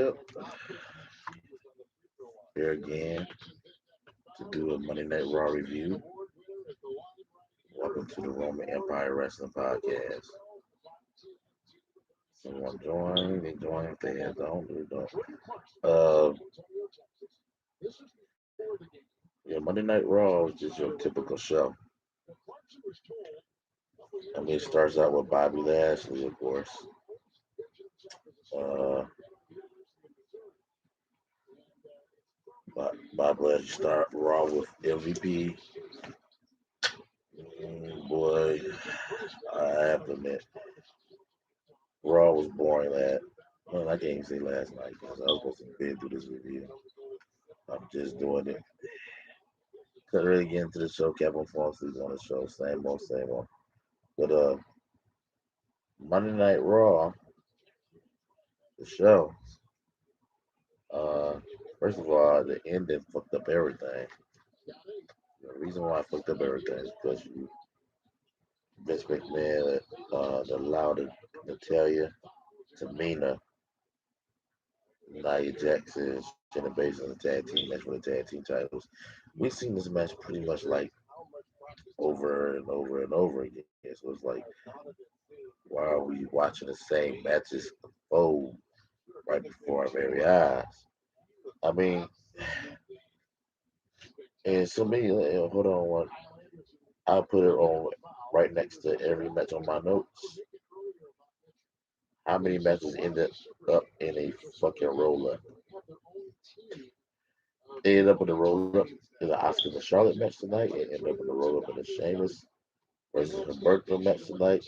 Yep, here again to do a Monday Night Raw review. Welcome to the Roman Empire Wrestling Podcast. Someone join, they join. If they have don't, they don't. Uh, yeah, Monday Night Raw is just your typical show. I mean, it starts out with Bobby Lashley, of course. Uh, Bobby Lashley start Raw with MVP. Boy, I have to admit, Raw was boring. Well, I can't even say last night because I was supposed to been through this review. I'm just doing it. Couldn't really get into the show. Kept on falling asleep on the show. Same old, same old. But Monday Night Raw, the show. Uh, First of all, the ending fucked up everything. The reason why I fucked up everything is because you Vince McMahon allowed Natalia, Tamina, Nia Jackson, Shannon Baszler in the tag team match for the tag team titles. We've seen this match pretty much like over and over and over again. So it's like, why are we watching the same matches unfold right before our very eyes? I mean, and so many. Hold on one. I'll put it on right next to every match on my notes. How many matches ended up in a fucking roll up? They ended up in a roll up in the Oscar and Charlotte match tonight. It ended up in a roll up in the Sheamus versus Humberto match tonight.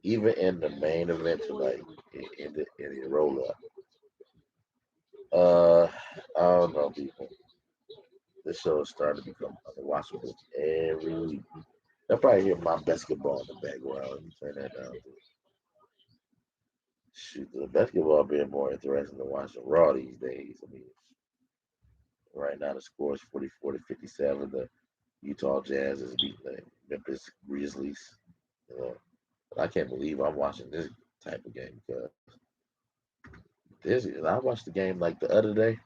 Even in the main event tonight, it ended in a roll up. Uh, I don't know, people. This show is starting to become unwatchable every week. They'll probably hear my basketball in the background. Let me turn that down. Shoot, the basketball being more interesting than watching Raw these days. I mean, right now the score is 44 to 57. The Utah Jazz is beating the Memphis Grizzlies. You know, but I can't believe I'm watching this type of game because I watched the game like the other day.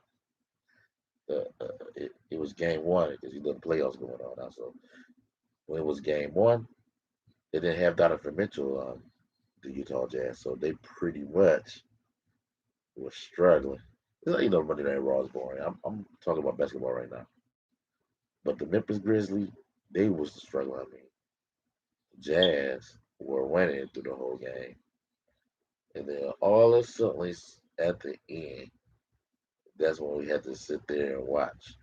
It was game one because you know the playoffs going on now. So when it was game one, they didn't have Donovan Mitchell, the Utah Jazz, so they pretty much were struggling. It's like, Monday Night Raw is boring. I'm talking about basketball right now. But the Memphis Grizzlies, they was struggling. I mean, the Jazz were winning through the whole game, and then all of a sudden, at the end, that's when we had to sit there and watch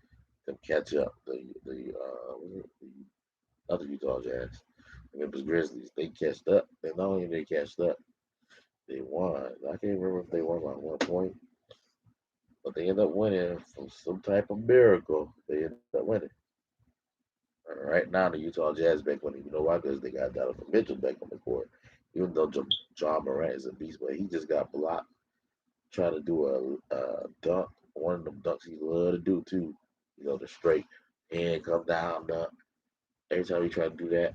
them catch up. The other Utah Jazz, the Memphis Grizzlies, they catched up, and not only they catched up, they won. I can't remember if they won by 1 point, but they end up winning from some type of miracle. They end up winning. Right now, the Utah Jazz back winning. You know why? Because they got Donovan Mitchell back on the court. Even though John Morant is a beast, but he just got blocked trying to do a dunk. One of them dunks he love to do too. The straight hand come down dunk. Every time he try to do that,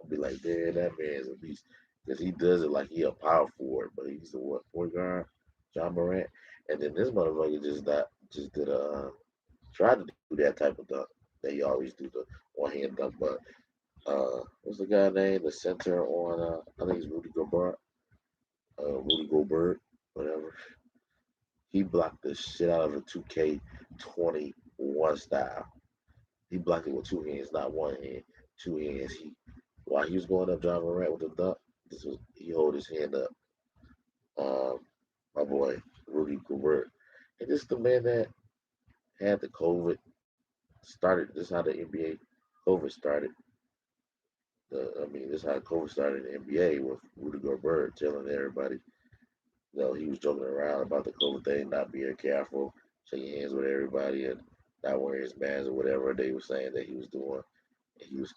I'll be like, man, that man is a beast. Because he does it like he a power forward, but he's the what point guard, John Morant. And then this motherfucker just did tried to do that type of dunk that he always do, the one hand dunk. But what's the guy name? The center on I think it's Rudy Gobert, whatever. He blocked the shit out of a 2K21 style. He blocked it with two hands, not one hand, two hands. While he was going up John Morant with the dunk, he hold his hand up. Um, my boy Rudy Gobert, and this is the man that had the COVID started. This is how the NBA COVID started. This is how COVID started in the NBA with Rudy Gobert telling everybody, he was joking around about the COVID thing, not being careful, shaking hands with everybody, and not wearing his mask or whatever they were saying that he was doing. And he was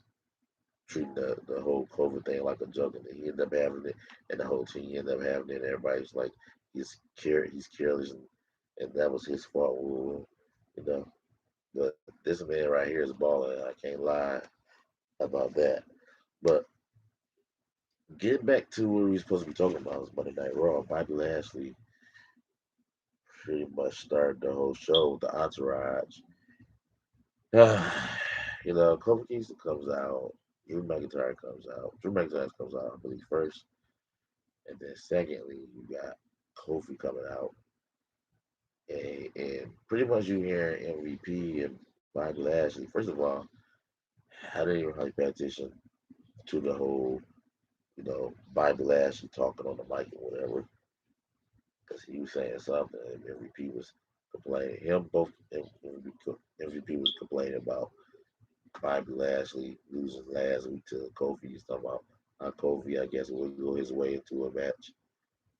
treating the whole COVID thing like a joke, and he ended up having it, and the whole team ended up having it. And everybody's like, he's careless, and that was his fault. Well, you know, but this man right here is balling. I can't lie about that. But getting back to what we were supposed to be talking about is Monday Night Raw. Bobby Lashley pretty much started the whole show with the entourage. Kofi Kingston comes out, Drew McIntyre comes out. Drew McIntyre comes out, I believe, first. And then secondly, you got Kofi coming out. And pretty much you hear MVP and Bobby Lashley. First of all, I didn't even really pay attention to the whole, Bobby Lashley talking on the mic or whatever, because he was saying something and MVP was complaining. MVP was complaining about Bobby Lashley losing last week to Kofi. He's talking about how Kofi, I guess, will go his way into a match,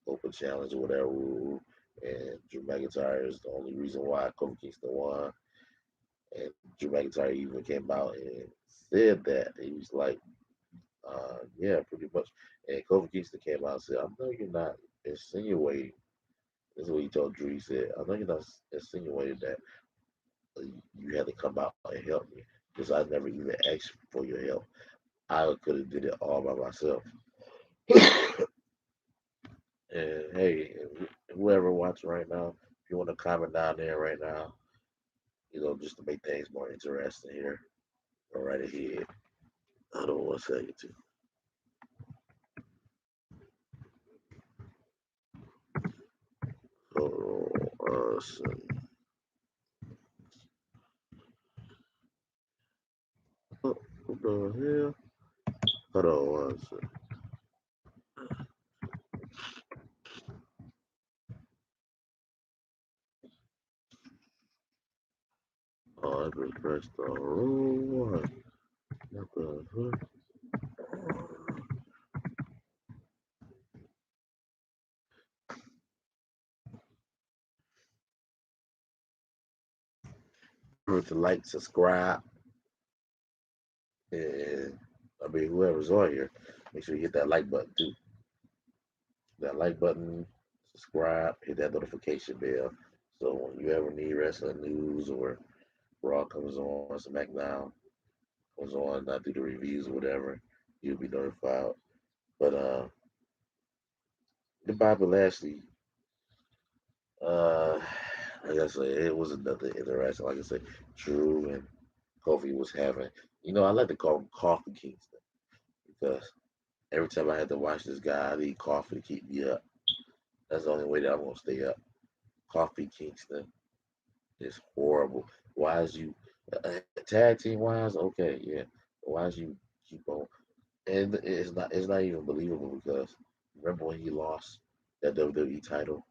open challenge or whatever. And Drew McIntyre is the only reason why Kofi Kingston won. And Drew McIntyre even came out and said that. He was like, yeah, pretty much. And Kofi Kingston came out and said, I know you're not insinuating. This is what he told Drew. He said, I know you're not insinuating that you had to come out and help me because I never even asked for your help. I could have did it all by myself. And hey, whoever watching right now, if you want to comment down there right now, just to make things more interesting here, go right ahead. Hold on 1 second, too. Hold on 1 second. Oh, what the hell? Hold on 1 second. Oh, I just pressed the wrong one. What the fuck? Remember to like, subscribe, and whoever's on here, make sure you hit that like button too. That like button, subscribe, hit that notification bell. So when you ever need wrestling news or Raw comes on, SmackDown comes on, I do the reviews or whatever, you'll be notified. But the Bobby Lashley, uh, like I said, it was another interaction. Like I said, Drew and Kofi was having. I like to call him Coffee Kingston because every time I had to watch this guy, I need coffee to keep me up. That's the only way that I'm gonna stay up. Coffee Kingston is horrible. Why is you tag team wise? Okay, yeah. Why is you keep on? And it's not even believable because remember when he lost that WWE title?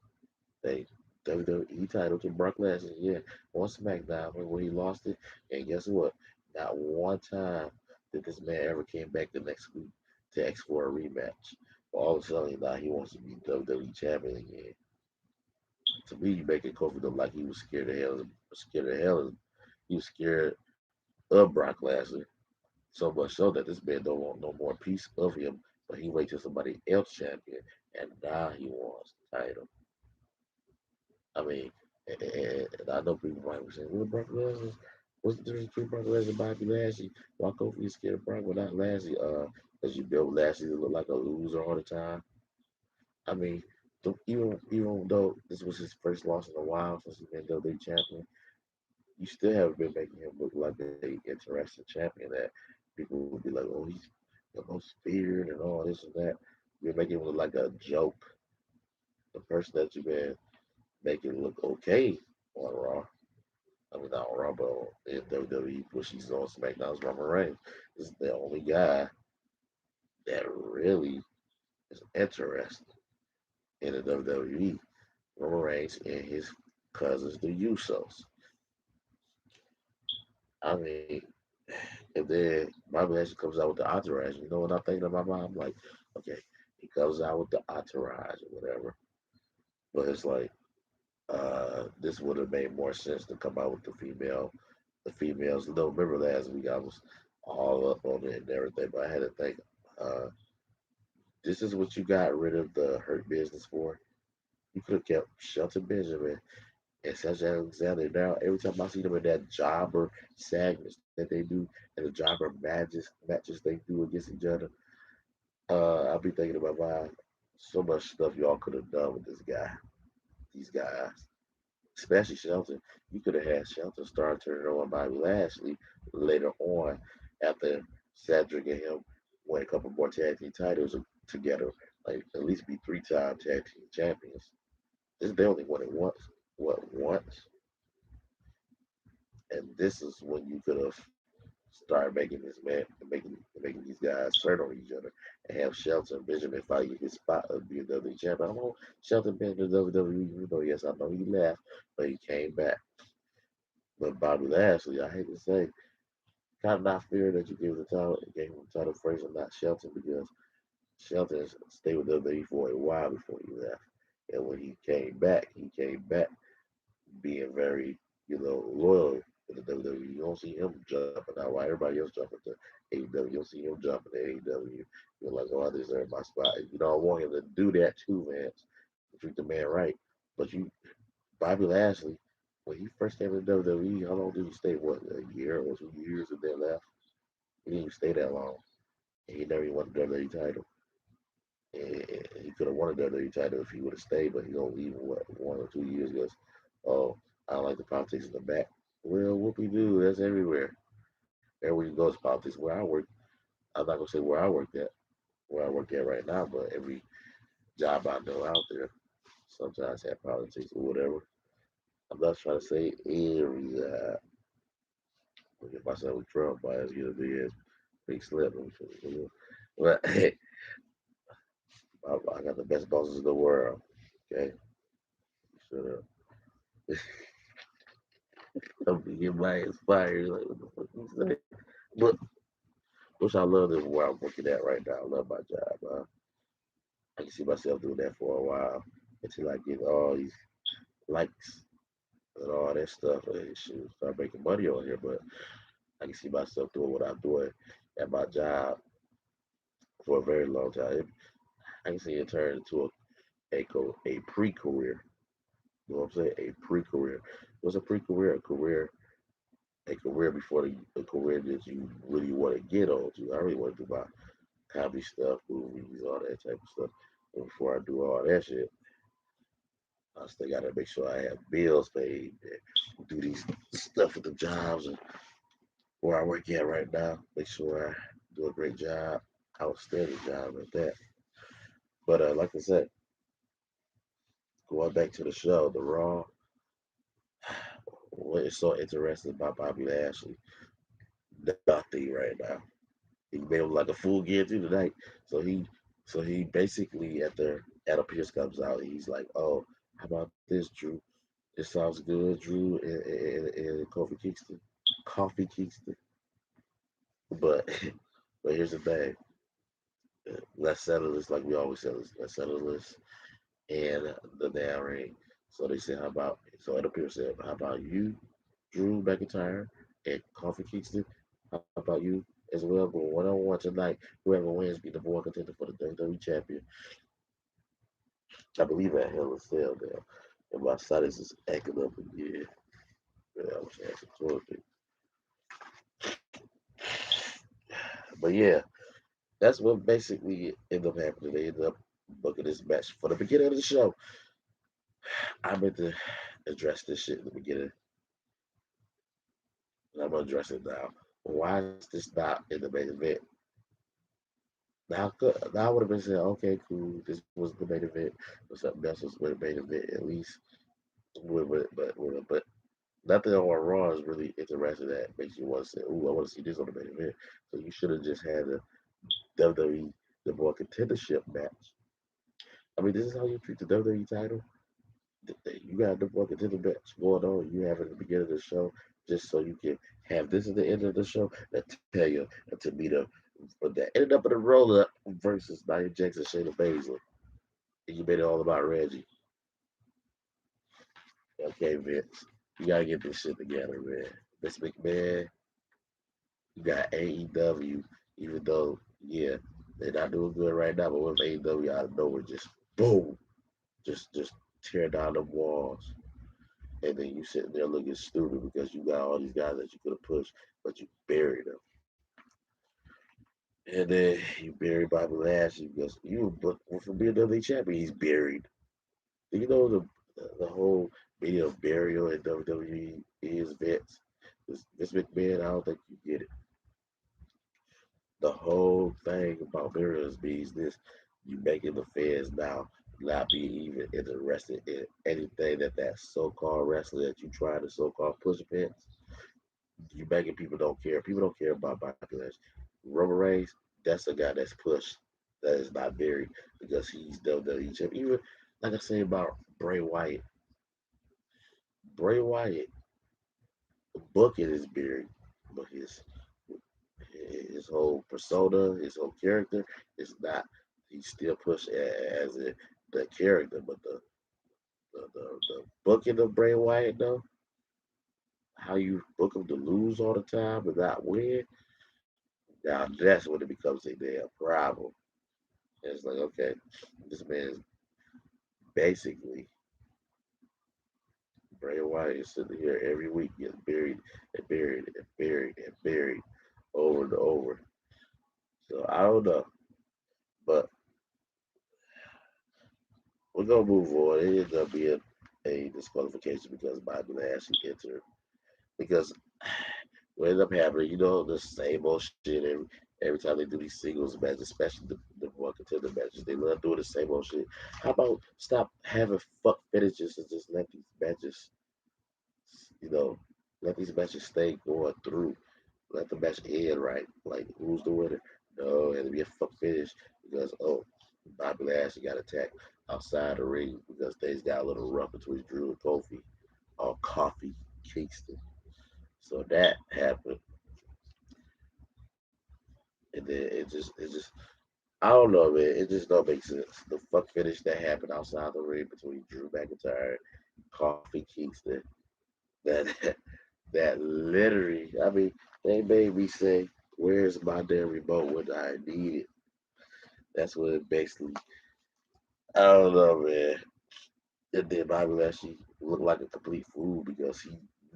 They WWE title to Brock Lesnar, yeah, on SmackDown when he lost it. And guess what? Not one time did this man ever came back the next week to ask for a rematch. All of a sudden now he wants to be WWE champion again. To me, you making Kofi look like he was he was scared of Brock Lesnar. So much so that this man don't want no more piece of him, but he wait till somebody else champion, and now he wants the title. I mean, and I know people might be saying, "Well, Brock Lesnar, what's the difference between Brock Lesnar and Bobby Lashley? Why Kofi is scared of Brock but not Lashley? Because you built Lashley to look like a loser all the time. I mean, even though this was his first loss in a while since he been WWE champion, you still haven't been making him look like a interesting champion that people would be like, oh, he's the most feared and all this and that. You're making him look like a joke. The person that you've been making look okay on Raw. I mean, not on Raw, but in WWE, which he's on SmackDown's Roman Reigns. This is the only guy that really is interested in the WWE. Roman Reigns and his cousins, the Usos. I mean, if then Bobby Lashley comes out with the entourage, you know what I'm thinking in my mind? I'm like, okay, he comes out with the entourage or whatever. But it's like, this would have made more sense to come out with the females. No, remember last week I was all up on it and everything, but I had to think, uh, this is what you got rid of the Hurt Business for. You could have kept Shelton Benjamin and Cedric Alexander. Now every time I see them in that jobber segments that they do and the jobber matches they do against each other, I'll be thinking about my so much stuff y'all could have done with this guy, these guys. especially Shelton. You could have had Shelton start turning on Bobby Lashley later on after Cedric and him win a couple more tag team titles together. Like at least be 3-time tag team champions. They only won it once. What once? And this is when you could have started making this man making these guys turn on each other and have Shelton Benjamin fighting his spot of being WWE champion. I know Shelton been to WWE, you know, yes, I know he left, but he came back. But Bobby Lashley, I hate to say, kind of not fair that you gave him the title first and not Shelton because Shelton stayed with WWE for a while before he left. And when he came back being very, loyal to the WWE. You don't see him jumping out while everybody else jumping to AEW. You don't see him jumping to AEW. You're like, oh, I deserve my spot. You know, I want him to do that too, man. To treat the man right. But Bobby Lashley, when he first came to WWE, how long did he stay? What, a year or 2 years and then left? He didn't even stay that long. And he never even won the WWE title. And he could have won the WWE title if he would have stayed, but he gonna leave in what 1 or 2 years because, oh, I don't like the politics in the back. Well, whoopie doo, that's everywhere. Everywhere you go is politics. Where I work, I'm not gonna say where I work at right now, but every job I know out there sometimes have politics or whatever. I'm not trying to say every job. Look at myself with Trump, I just get a big slip. But hey, I got the best bosses in the world. Okay, shut up. I'm get my inspired. Like, what the fuck you say? But which I love this where I'm working at right now. I love my job. I can see myself doing that for a while until I get all these likes and all that stuff and shoot, start making money on here. But I can see myself doing what I'm doing at my job for a very long time. I can see it turn into a pre-career. You know what I'm saying? A pre-career. What's a pre-career? A career before the career that you really want to get on to. I really want to do my comedy stuff, movies, all that type of stuff. And before I do all that shit, I still gotta make sure I have bills paid, and do these stuff with the jobs and where I work at right now. Make sure I do a great job, outstanding job at that. But like I said, going back to the show, the Raw, what is so interesting about Bobby Lashley? Nothing right now. He made him like a fool again through the night. So he basically Adam Pierce comes out. He's like, oh, how about this, Drew? It sounds good, Drew and Kofi Kingston. Coffee Kingston. But but here's the thing. Let's settle this like we always settle this. Let's settle this and the damn ring. So they said, how about so Adam Pierce said, how about you, Drew McIntyre and Coffee Kingston? How about you as well? Going 1-on-one tonight. Whoever wins be the boy contender for the WWE champion. I believe at Hell in Cell now. And my sinus is acting up again. Man, I wish I had some toilet paper. But yeah, that's what basically ended up happening. They ended up booking this match for the beginning of the show. I meant to address this shit in the beginning, and I'm gonna address it now. Why is this not in the main event? Now I would have been saying, okay, cool, this was the main event, or something else was the main event at least. But nothing on Raw is really interesting that makes you want to say, "Ooh, I want to see this on the main event." So you should have just had a WWE the more contendership match. I mean, this is how you treat the WWE title. You got the more contender match going on. You have it at the beginning of the show just so you can have this at the end of the show that tell you to meet up. But that ended up in a roll up versus Nia Jackson, Shayna Baszler, and you made it all about Reggie. Okay, Vince, you gotta get this shit together, man. Vince McMahon, you got AEW, even though, yeah, they're not doing good right now, but with AEW out of nowhere, just boom, just tear down the walls. And then you sitting there looking stupid because you got all these guys that you could have pushed, but you buried them. And then you buried Bobby Lashley because you but from being WWE champion, he's buried. Do you know the whole media of burial in WWE is Vince. Vince McMahon, I don't think you get it. The whole thing about burials means this: you making the fans now not be even interested in anything that so-called wrestler that you try to so-called push past. You making people don't care. People don't care about backlash. Roman Reigns, that's a guy that's pushed. That is not buried because he's WWE champion. Even like I say about Bray Wyatt. Bray Wyatt booking is buried, but his whole persona, his whole character is not. He's still pushed as the character, but the booking of Bray Wyatt though, how you book him to lose all the time and not win, now that's when it becomes a damn problem. It's like, okay, this man is basically Bray Wyatt is sitting here every week getting buried and buried and buried and buried over and over. So I don't know, but we're gonna move on. It ended up being a disqualification because Bobby Lashley entered. Because what ended up happening, the same old shit every time they do these singles matches, especially the one contender matches. They love doing the same old shit. How about stop having fuck finishes and just let these matches, you know, let these matches stay going through. Let the match end right. Like who's the winner? No, it had to be a fuck finish because Bobby Lashley got attacked outside the ring because things got a little rough between Drew and Kofi on Coffee Kingston. So that happened, and then it just I don't know, man. It just don't make sense. The fuck finish that happened outside the ring between Drew McIntyre, Coffee Kingston. That that literally, I mean, they made me say, "Where's my damn remote when I need it?" That's what it basically. I don't know, man. And then Bobby Lashley looked like a complete fool because he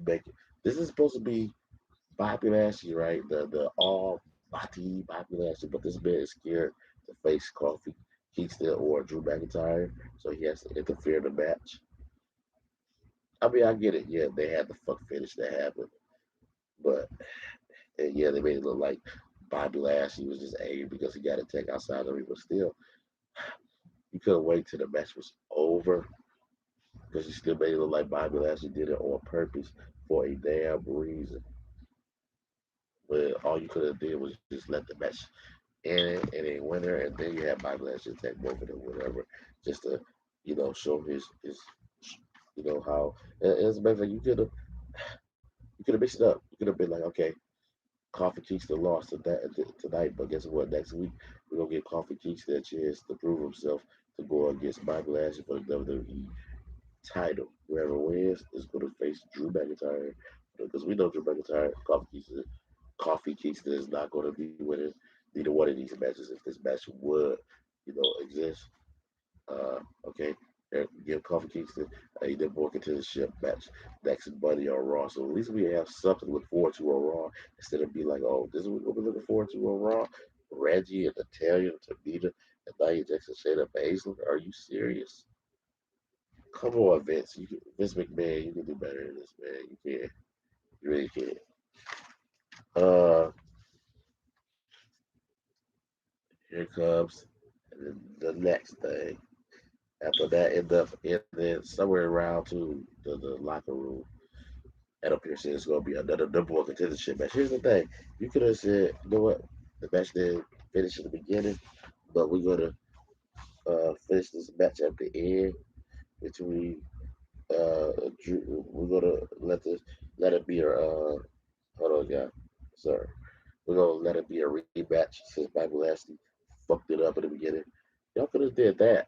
make it. This is supposed to be Bobby Lashley, right? The all Bobby Lashley, but this man is scared to face Kofi Kingston or Drew McIntyre, so he has to interfere in the match. I mean, I get it. Yeah, they had the fuck finish that happened, but and yeah, they made it look like Bobby Lashley was just angry because he got attacked outside the ring. But still, you could have waited till the match was over because you still made it look like Bobby Lashley did it on purpose for a damn reason. But all you could have did was just let the match end and a winner, and then you have Bobby Lashley attack both of them, whatever, just to show his how. And as a matter of fact, you could have mixed it up. You could have been like, okay, Coffee Kingston lost tonight, but guess what? Next week we're gonna give Coffee Kingston a chance to prove himself to go against Bobby Lashley for the WWE title. Whoever wins is gonna face Drew McIntyre because we know Drew McIntyre, Coffee Kingston is not gonna be winning neither one of these matches if this match would exist. Okay. Give Coffee Kingston a number one contendership match next Monday on Raw. So at least we have something to look forward to on Raw instead of be like, oh, this is what we're looking forward to on Raw. Reggie and Natalia and Tamina and Nia Jackson, Shayna Baszler. Are you serious? Come on, Vince. Vince McMahon, you can do better than this, man. You can. You really can. Uh, Here comes the next thing. After that, end up in then somewhere around to the locker room. Adam Pearce said it's going to be another number one contendership match. Here's the thing: you could have said, you know what, the match didn't finish in the beginning, but we're gonna finish this match at the end between Drew. We're gonna let it be a hold on, yeah, sorry. We're gonna let it be a rematch since Michael Lashley fucked it up in the beginning. Y'all could have did that.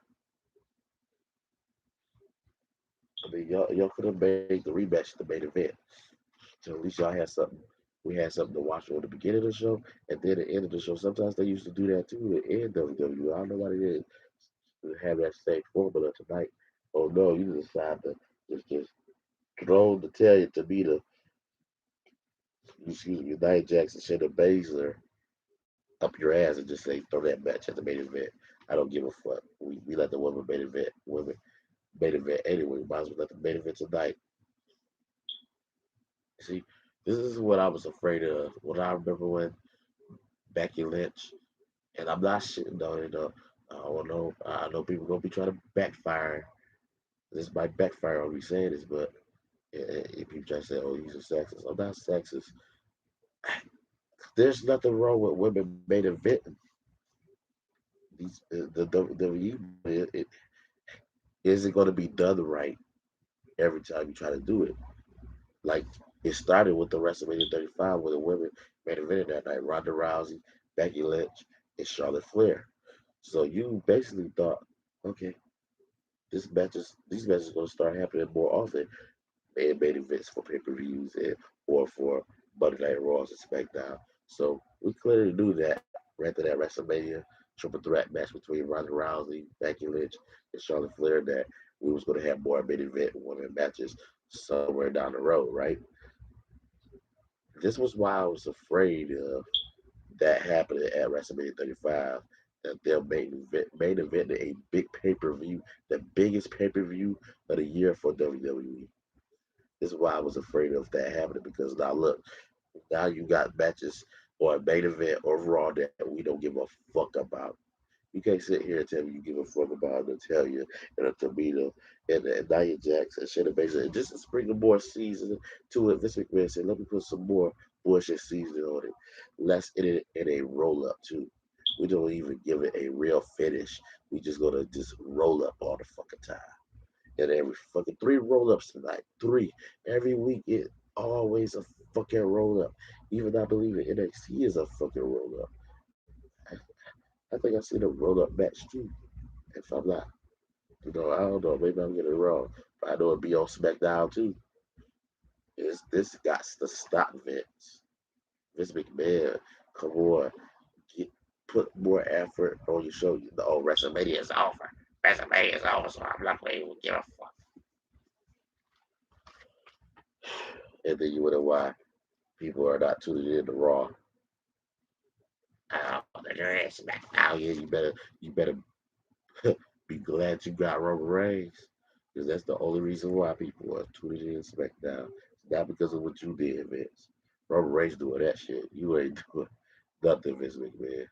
I mean, y'all could have made the rematch the main event. So at least y'all had something. We had something to watch on the beginning of the show and then the end of the show. Sometimes they used to do that too at end WWE. I don't know why they didn't have that same formula tonight. Oh no, you decide to just throw the Talia to be the Nia Jackson, Shayna Baszler up your ass and just say throw that match at the main event. I don't give a fuck. We let the women main event women. main event anyway. Might as well let the main event tonight. See, this is what I was afraid of. What I remember when Becky Lynch, and I'm not shitting on it. I don't know. I know people gonna be trying to backfire. This might backfire on me saying this, but if people try to say, "Oh, he's a sexist," I'm not sexist. There's nothing wrong with women main eventing. These the WWE isn't going to be done right every time you try to do it. Like it started with the WrestleMania 35 where the women main evented that night: Ronda Rousey, Becky Lynch, and Charlotte Flair. So you basically thought, okay, these matches are going to start happening more often. They made events for pay-per-views and or for Monday Night Raws and SmackDown. So we clearly knew that right after that WrestleMania triple threat match between Ronda Rousey, Becky Lynch, and Charlotte Flair that we was going to have more main event women matches somewhere down the road, right? This was why I was afraid of that happening at WrestleMania 35. That they'll main event a big pay-per-view, the biggest pay-per-view of the year for WWE. This is why I was afraid of that happening because now look, now you got matches or a main event overall that we don't give a fuck about. You can't sit here and tell me you give a fuck about Natalia and a Tamina and Nia Jax and Shayna Baszler. And just to sprinkle more season to it, Vince McMahon said, let me put some more bullshit seasoning on it. Let's in it in a roll up too. We don't even give it a real finish. We just gonna just roll up all the fucking time. And every fucking three roll ups tonight. Three. Every week it always a fucking roll up. Even I believe in NXT is a fucking roll up. I think I seen a roll up match too. If I'm not, I don't know. Maybe I'm getting it wrong. But I know it'd be on SmackDown too. Is this got to stop Vince? Vince McMahon, come on, get put more effort on your show. Oh, WrestleMania is over. WrestleMania is over, so I'm not going to give a fuck. And then you wonder why people are not tuning in to Raw. Oh, they're SmackDown. Yeah, you better be glad you got Roman Reigns. Because that's the only reason why people are tuning in SmackDown. It's not because of what you did, Vince. Roman Reigns doing that shit. You ain't doing nothing, Vince McMahon.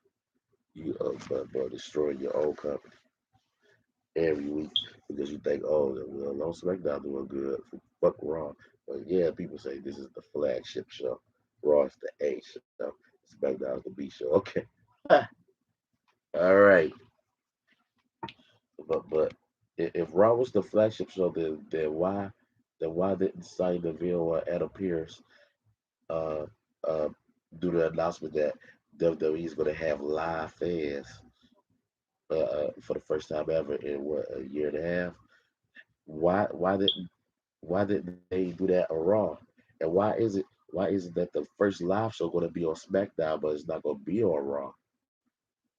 You but destroying your own company every week because you think, oh, well, on SmackDown doing good. Fuck Raw. But yeah, people say this is the flagship show. Raw is the A show. SmackDown is the B show. Okay. All right. But if Raw was the flagship show, then why didn't Sonya Deville or Adam Pearce uh uh do the announcement that WWE is going to have live fans for the first time ever in what, a year and a half? Why didn't they do that on Raw? And why is it that the first live show going to be on SmackDown but it's not going to be on Raw?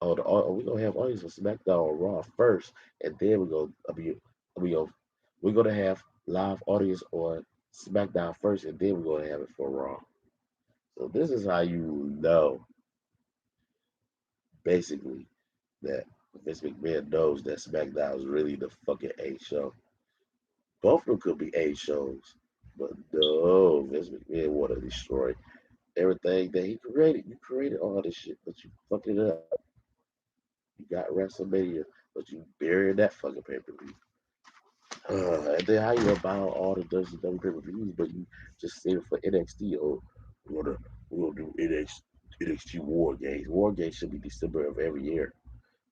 Oh, we're gonna have audience for SmackDown or Raw first, and then we go, we're gonna have live audience on SmackDown first, and then we're gonna have it for Raw. So this is how you know, basically, that Vince McMahon knows that SmackDown is really the fucking A show. Both of them could be A shows, but no, Vince McMahon want to destroy everything that he created. You created all this shit, but you fucked it up. You got WrestleMania, but you buried that fucking pay-per-view. And then how you about all the WCW pay-per-views, but you just save it for NXT? Oh, we're gonna we'll do NXT War Games. War Games should be December of every year.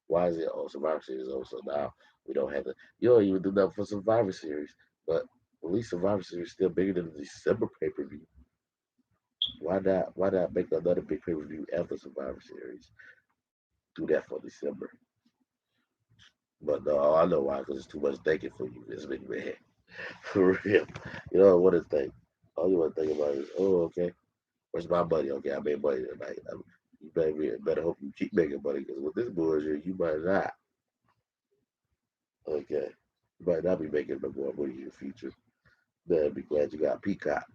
Why is it? Oh, Survivor Series. Oh, so now we don't have to. You don't even do that for Survivor Series, but at least Survivor Series is still bigger than the December pay-per-view. Why not? Why not make another big pay-per-view after Survivor Series? Do that for December. But no, I know why, because it's too much thinking for you, Vince McMahon. For real. You know what to think. All you want to think about is, oh, okay, where's my money? Okay, I made money tonight. You better hope you keep making money because with this bullshit, you might not. Okay. You might not be making no more money in the future. Then be glad you got Peacock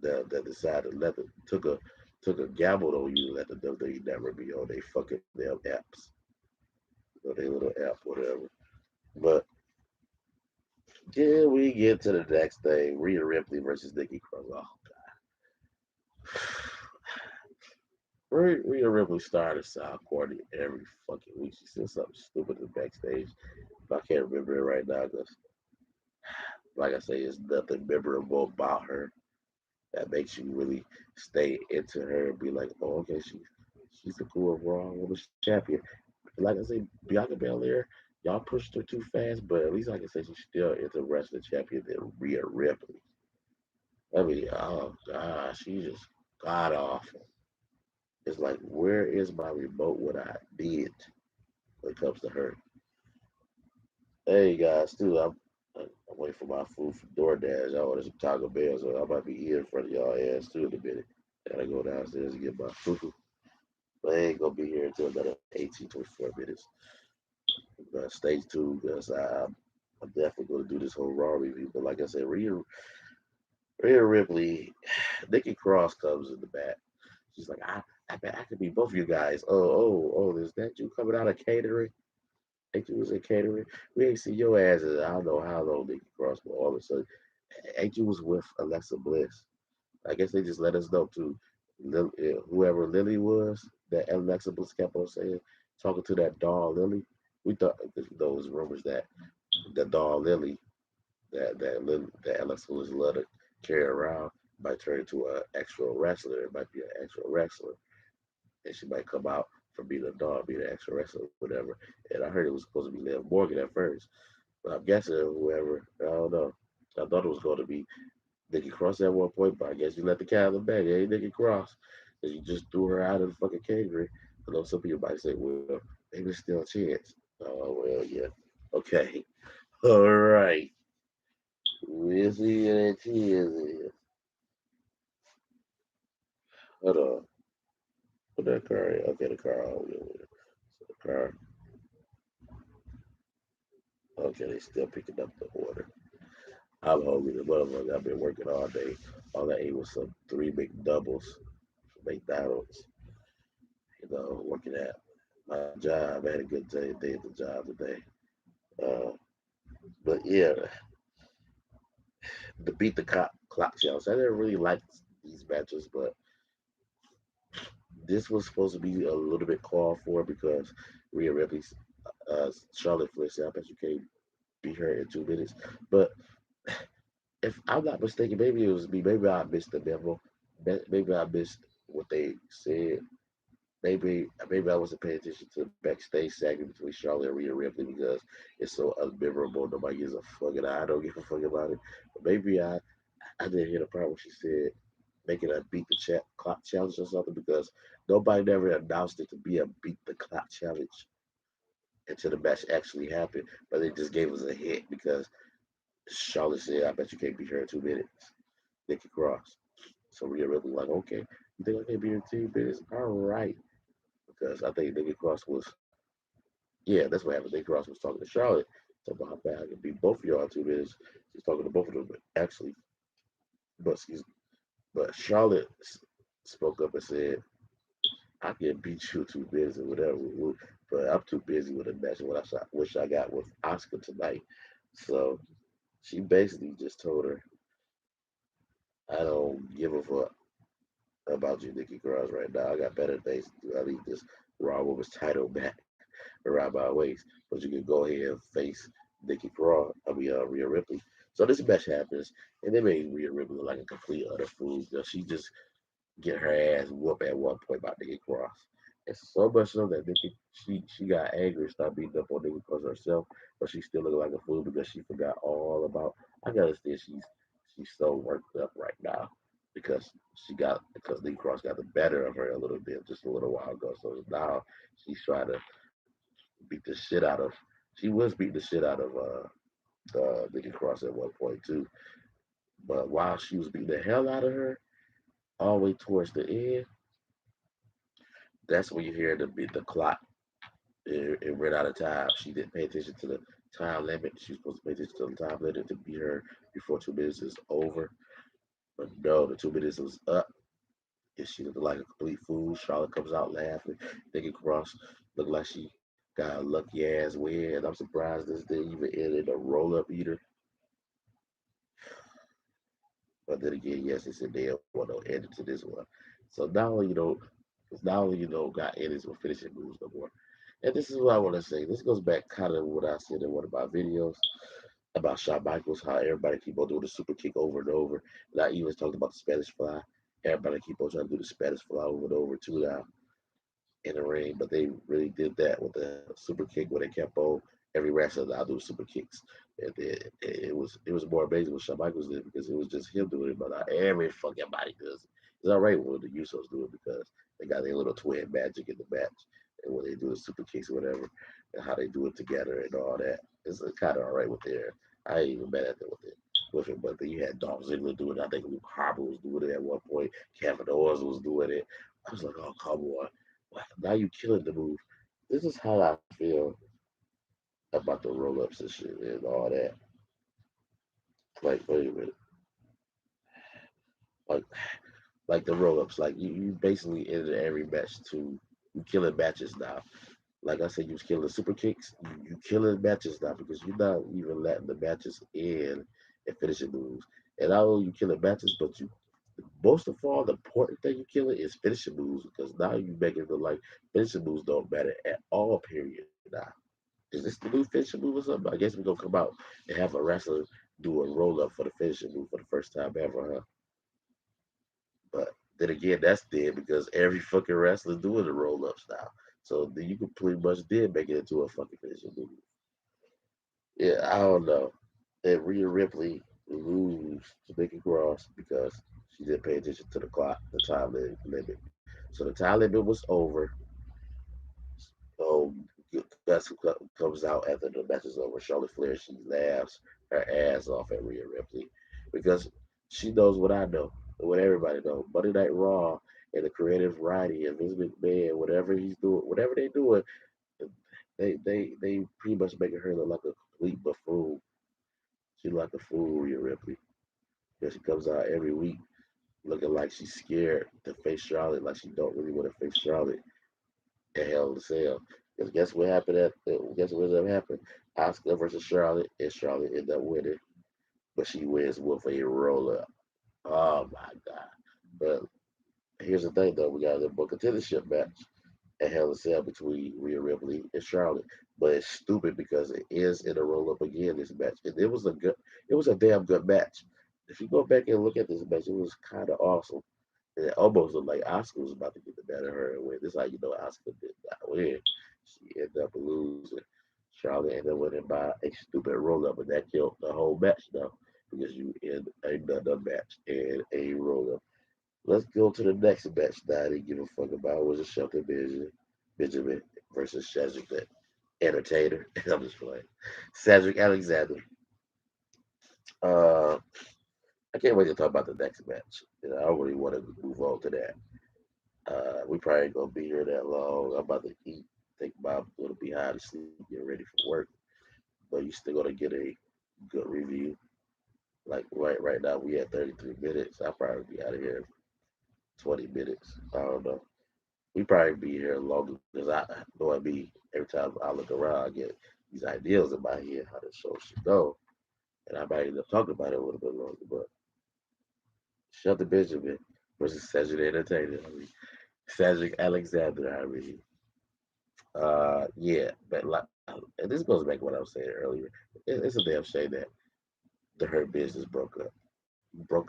that decided to took a gamble on you and let the WWE never be on they fucking damn apps. Or they little app, whatever. But Then we get to the next thing: Rhea Ripley versus Nikki Cross. Oh, Rhea Ripley started South Courtney every fucking week. She said something stupid in the backstage. But I can't remember it right now because, like I say, it's nothing memorable about her that makes you really stay into her and be like, oh, okay, she's a cool Raw Women's Champion. Like I say, Bianca Belair, y'all pushed her too fast, but at least I can say she's still into wrestling champion than Rhea Ripley. I mean, oh gosh, she just god awful. It's like, where is my remote? What I did when it comes to her. Hey guys, too, I'm waiting for my food from DoorDash. I ordered some Taco Bell, so I might be here in front of y'all ass too in a minute. Gotta go downstairs and get my food. But I ain't gonna be here until another 18, 24 minutes. Stay tuned, because I'm definitely gonna do this whole Raw review. But like I said, Rhea Ripley, Nikki Cross comes in the back. She's like, I bet I could be both of you guys. Oh, is that you coming out of catering? Ain't you was in catering? We ain't seen your asses. I don't know how long, Nikki Cross, but all of a sudden, ain't you was with Alexa Bliss? I guess they just let us know too. Whoever Lily was, that Alexa Bliss kept on saying, talking to that doll Lily. We thought, those rumors that the doll Lily, that Alexa was let to carry around, might turn into an actual wrestler. It might be an actual wrestler, and she might come out from being a doll, being an actual wrestler, whatever. And I heard it was supposed to be Liv Morgan at first, but I'm guessing whoever, I don't know. I thought it was going to be Nikki Cross at one point, but I guess you let the cat out of the bag. It ain't Nikki Cross. And you just threw her out of the fucking catering. I know some people might say, well, maybe there's still a chance. Oh, well, yeah. Okay. All right. We'll see you at cheers. Hold on. Put that car in. Okay, the car on. So the car. Okay, they still picking up the order. I'm hungry. The motherfucker. I've been working all day. All I ate was some three McDoubles from McDonald's. Working at my job. I had a good day at the job today. Uh, but yeah, to beat the clock challenge. I didn't really like these matches, but this was supposed to be a little bit called for because Rhea Ripley's Charlotte Flair said, I bet you can't beat her in 2 minutes. But if I'm not mistaken, maybe it was me. Maybe I missed the memo. Maybe I missed what they said. Maybe I wasn't paying attention to the backstage segment between Charlotte and Rhea Ripley because it's so unmemorable. Nobody gives a fuck, and I don't give a fuck about it. But maybe I didn't hear the part where she said making a beat the clock challenge or something because nobody never announced it to be a beat the clock challenge until the match actually happened. But they just gave us a hint because Charlotte said, "I bet you can't beat her in 2 minutes." Nikki Cross. So Rhea Ripley like, okay, you think I can beat her in 2 minutes? All right, because I think Nikki Cross was. Yeah, that's what happened. Nikki Cross was talking to Charlotte, talking about how bad I can beat both of y'all in 2 minutes. She's talking to both of them, actually. But excuse But Charlotte spoke up and said, I can beat you 2 minutes or whatever, but I'm too busy with a match what I wish I got with Oscar tonight. So she basically just told her, I don't give a fuck about you, Nikki Cross, right now. I got better things to do. I need this Raw Women's title back around my waist. But you can go ahead and face Nikki Cross, Rhea Ripley. So this match happens, and they made Rhea Ripley look like a complete utter fool. She just get her ass whooped at one point by Nikki Cross. It's so much so that she got angry and started beating up on Nikki Cross herself, but she still looked like a fool because she forgot all about. I gotta say she's so worked up right now because Nikki Cross got the better of her a little bit just a little while ago. So now she's trying to beat the shit out of. She was beating the shit out of Nikki Cross at one point too. But while she was beating the hell out of her, all the way towards the end, that's when you hear the clock. It ran out of time. She didn't pay attention to the time limit. She was supposed to pay attention to the time limit to beat her before 2 minutes is over. But no, the 2 minutes was up. And she looked like a complete fool. Charlotte comes out laughing. Nikki Cross looked like she got a lucky ass win. And I'm surprised this didn't even end in a roll up either. But then again, yes, they said they want no edit to this one. So now you don't got edits or finishing moves no more. And this is what I want to say. This goes back kind of what I said in one of my videos about Shawn Michaels, how everybody keep on doing the super kick over and over. And I even talked about the Spanish fly. Everybody keep on trying to do the Spanish fly over and over too now in the ring, but they really did that with the super kick where they kept on every wrestler now doing super kicks. And it was more amazing what Shawn Michaels did because it was just him doing it, but not every fucking body does it. It's all right when the Usos do it because they got their little twin magic in the match and when they do the super kicks or whatever and how they do it together and all that. It's kind of all right with their. I ain't even mad at them with it, but then you had Dolph Ziggler doing it. I think Luke Harper was doing it at one point. Kevin Owens was doing it. I was like, oh come on, now you killing the move. This is how I feel about the roll ups and shit and all that. Like, wait a minute. Like, like the roll ups. Like, you basically ended every match to you killing matches now. Like I said, you was killing super kicks. You killing matches now because you're not even letting the matches in and finishing moves. And not only you killing matches, but you most of all, the important thing you killing is finishing moves because now you making it like finishing moves don't matter at all. Period. Now. Is this the new finishing move or something? I guess we're gonna come out and have a wrestler do a roll up for the finishing move for the first time ever, huh? But then again, that's dead because every fucking wrestler doing the roll ups now. So then you can pretty much did make it into a fucking finishing move. Yeah, I don't know. And Rhea Ripley lose to Nikki Cross because she didn't pay attention to the clock, the time limit. So the time limit was over. So that's who comes out after the match is over. Charlotte Flair, she laughs her ass off at Rhea Ripley because she knows what I know, and what everybody knows. Monday Night Raw and the creative writing and Vince McMahon, whatever he's doing, whatever they're doing, they pretty much making her look like a complete buffoon. She like a fool, Rhea Ripley. Because she comes out every week looking like she's scared to face Charlotte, like she don't really want to face Charlotte and Hell in a Cell. Because guess what happened guess what ended up happening? Oscar versus Charlotte, and Charlotte ended up winning, but she wins with a roll up. Oh my god! But here's the thing, though: we got the book contendership match at Hell in a Cell between Rhea Ripley and Charlotte, but it's stupid because it is in a roll up again. This match, and it was a damn good match. If you go back and look at this match, it was kind of awesome. And it almost looked like Oscar was about to get the better of her and win. This is how you know Oscar did not win. She ended up losing. Charlotte ended up winning by a stupid roll up, and that killed the whole match now because you end another match in a roll up. Let's go to the next match that I didn't give a fuck about. It was a Shelton Benjamin versus Cedric the Entertainer. I'm just playing. Cedric Alexander. Uh, I can't wait to talk about the next match. I really want to move on to that. We probably ain't gonna be here that long. I'm about to eat. Think about going to be high to sleep, get ready for work. But you still gonna get a good review. Like right now, we at 33 minutes. I'll probably be out of here 20 minutes. I don't know. We probably be here longer because I know I be every time I look around, I get these ideas in my head how the show should go, and I might end up talking about it a little bit longer. But Shelton Benjamin versus Cedric the Entertainer. I mean, Cedric Alexander. I mean, yeah, but like, and this goes back to what I was saying earlier. It's a damn shame that the Hurt Business broke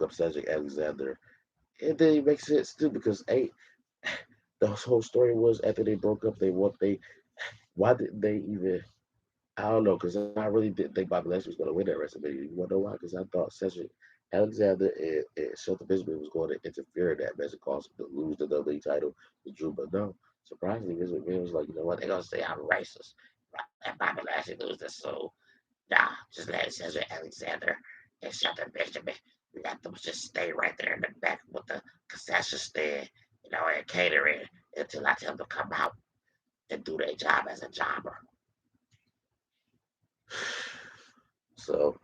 up Cedric Alexander. It didn't make sense too because the whole story was after they broke up, they why didn't they even? I don't know because I really didn't think Bobby Lashley was going to win that WrestleMania. You want to know why? Because I thought Cedric Alexander and Shelton Benjamin was going to interfere in that match and cause him to lose the WWE title to Drew. But no, surprisingly, Vince McMahon was like, you know what? They're going to say I'm racist. Let Bobby Lashley lose this. So, nah, just let Cedric Alexander and Shelton Benjamin let them just stay right there in the back with the concession stand, and catering until I tell them to come out and do their job as a jobber. So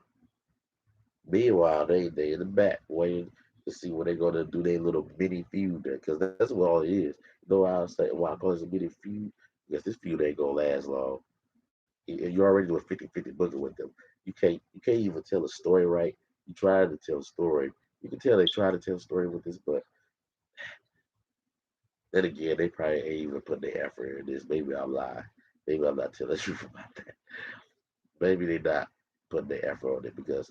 meanwhile, they in the back waiting to see when they're gonna do their little mini feud there, because that's what all it is. You know why I say why I call it a mini feud? Because this feud ain't gonna last long. You're already doing 50-50 booking with them. You can't even tell a story right. You try to tell a story, You can tell they try to tell a story with this, but then again, they probably ain't even put their effort in this. Maybe I'm lying. Maybe I'm not telling the truth about that. Maybe they not putting their effort on it because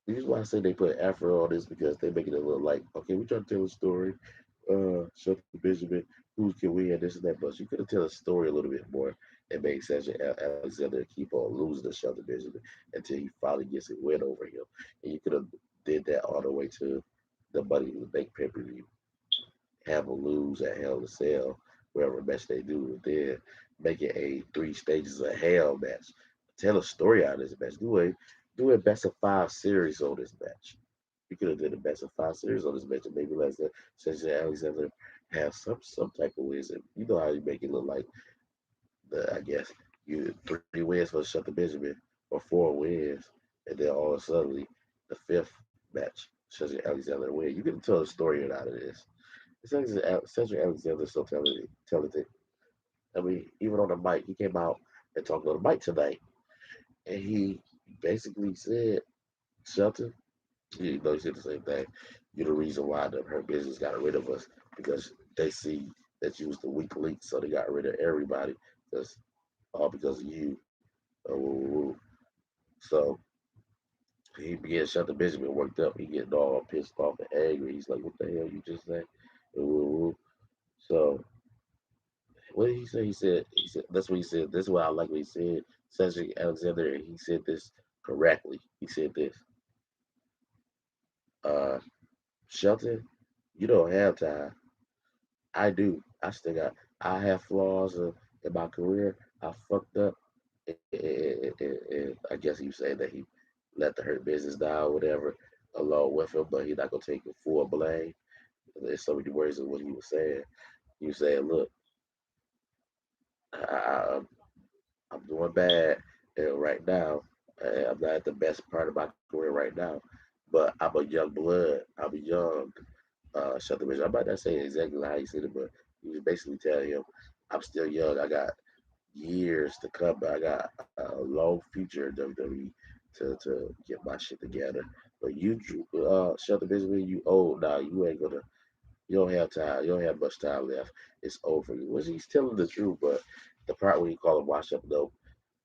the reason why I say they put effort on this because they making it look like, okay, we trying to tell a story, Shelton Benjamin, who can win this and that, but you could have tell a story a little bit more and make Cedric Alexander keep on losing to Shelton Benjamin until he finally gets a win over him. And you could have did that all the way to the Money in the Bank pay-per-view. Have them lose at Hell in a Cell, wherever match they do, and then make it a three stages of hell match. Tell a story out of this match. Do a best of five series on this match. You could have did a best of five series on this match and maybe let Cedric Alexander have some type of wins. And you know how you make it look like I guess you three wins for Shelton Benjamin or four wins, and then all of a sudden the fifth match, Cedric Alexander win. You can tell a story out of this. Cedric Alexander is so talented. I mean, even on the mic, he came out and talked on the mic tonight, and he basically said, "Shelton, you know, he said the same thing. You're the reason why her business got rid of us because they see that you was the weak link, so they got rid of everybody because all because of you." Woo, woo, woo. So he began Shelton Benjamin worked up. He getting all pissed off and angry. He's like, "What the hell you just said?" Woo, woo, woo. So what did he say? He said that's what he said. This is what I like what he said. Cedric Alexander, and he said this correctly. He said this. Uh Shelton, you don't have time. I do. I have flaws in my career. I fucked up. And I guess he was saying that he let the hurt business die or whatever along with him, but he's not gonna take the full blame. There's so many words of what he was saying. He was saying, look, I, I'm doing bad right now. I'm not at the best part of my career right now, but I'm a young blood. I'm a young Shelton Benjamin. I might not say exactly how he said it, but he was basically telling him, I'm still young. I got years to come. I got a long future in WWE to get my shit together. But Shelton Benjamin, you old now. You ain't gonna. You don't have time. You don't have much time left. It's over. Which he's telling the truth, but the part where he called him wash up though,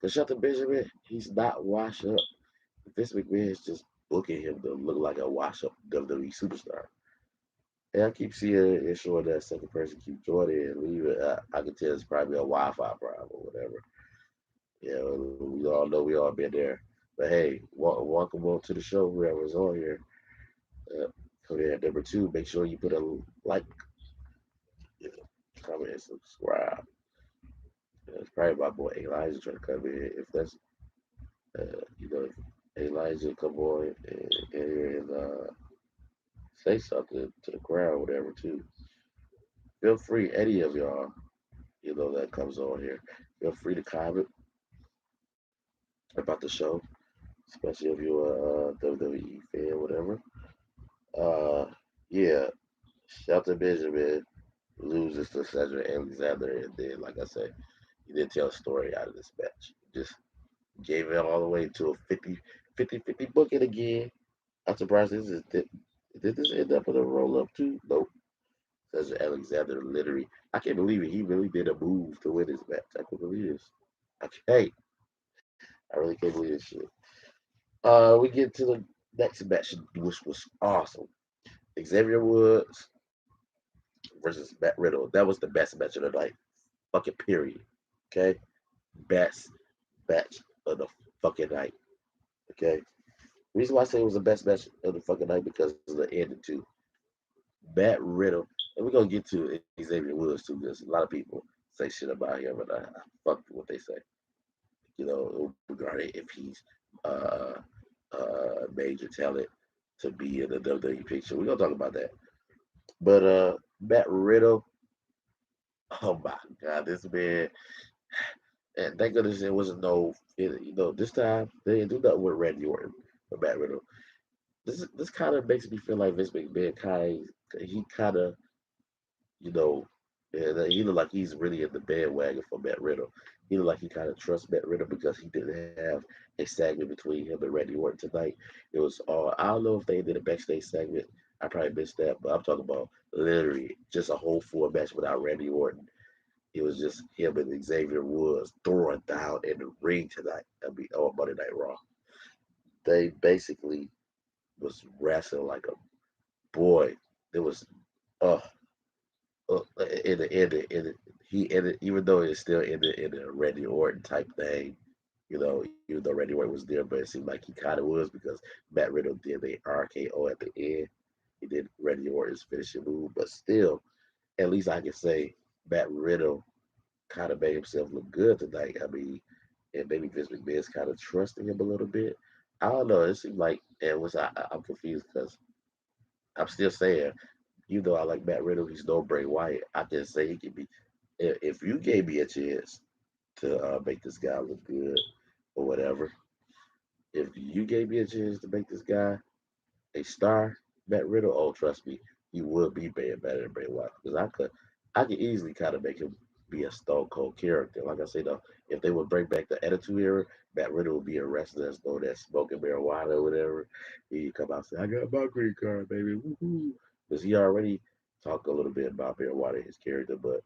because Shelton Benjamin, he's not washed up. Vince McMahon is just booking him to look like a wash up WWE superstar. And I keep seeing it showing that second person keep joining and leaving. I can tell it's probably a Wi-Fi problem or whatever. Yeah, we all know we all been there. But hey, welcome on to the show, whoever's on here. Uh, Come here, number two. Make sure you put a like, you know, comment, and subscribe. It's probably my boy Elijah trying to come in. If that's, if Elijah come on and say something to the crowd, whatever, too. Feel free, any of y'all, that comes on here. Feel free to comment about the show, especially if you're a WWE fan, whatever. Uh, yeah, Shelton Benjamin loses to Cedric Alexander, and then, like I said, he didn't tell a story out of this match. Just gave it all the way to a 50-50 booking again. I'm surprised did this end up in a roll up too? Nope. Cedric Alexander literally, I can't believe it. He really did a move to win this match. I can't believe this. I can't. I really can't believe this shit. We get to the next match, which was awesome. Xavier Woods versus Matt Riddle. That was the best match of the night. Fucking period. Okay? Best match of the fucking night. Okay? Reason why I say it was the best match of the fucking night because of the ending too. Matt Riddle, and we're gonna get to Xavier Woods too, because a lot of people say shit about him, and I fuck what they say. Regarding if he's uh major talent to be in the WWE picture. We're gonna talk about that. But Matt Riddle, oh my god, this man, and thank goodness there wasn't this time they didn't do nothing with Randy Orton for Matt Riddle. This kind of makes me feel like Vince McMahon he kind of, you know, And he looked like he's really in the bandwagon for Matt Riddle. He looked like he kind of trusts Matt Riddle because he didn't have a segment between him and Randy Orton tonight. It was all, I don't know if they did a backstage segment. I probably missed that, but I'm talking about literally just a whole full match without Randy Orton. It was just him and Xavier Woods throwing down in the ring tonight. I mean, on Monday Night Raw. They basically was wrestling like a boy. It was, uh, he ended, even though it's still in the Randy Orton type thing, even though Randy Orton was there, but it seemed like he kind of was because Matt Riddle did the RKO at the end. He did Randy Orton's finishing move, but still, at least I can say Matt Riddle kind of made himself look good tonight. I mean, and maybe Vince McMahon's kind of trusting him a little bit. I don't know. It seemed like, and I'm confused because I'm still saying, even though I like Matt Riddle, he's no Bray Wyatt. I can say he can be. If you gave me a chance to make this guy look good or whatever, if you gave me a chance to make this guy a star, Matt Riddle, oh trust me, he would be better than Bray Wyatt because I could easily kind of make him be a Stone Cold character. Like I say though, if they would bring back the Attitude Era, Matt Riddle would be a wrestler that's known as smoking marijuana or whatever. He come out and say, "I got my green card, baby," woohoo, because he already talked a little bit about marijuana in his character, but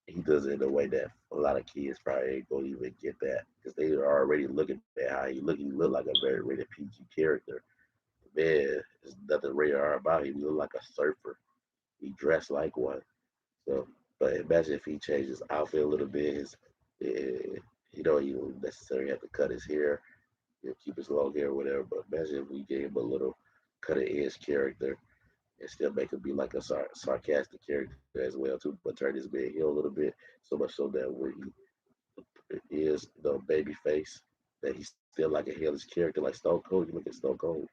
he does it in a way that a lot of kids probably ain't gonna even get that because they are already looking at how he look. He look like a very rated PG character. Man, there's nothing radar about him. He look like a surfer. He dressed like one. So, but imagine if he changed his outfit a little bit. You know, he don't necessarily have to cut his hair. He'll keep his long hair or whatever. But imagine if we gave him a little cut edge character and still make him be like a sarcastic character as well too, but turn his big heel a little bit, so much so that when he is the baby face, that he's still like a heelish character like Stone Cold. You look at Stone Cold,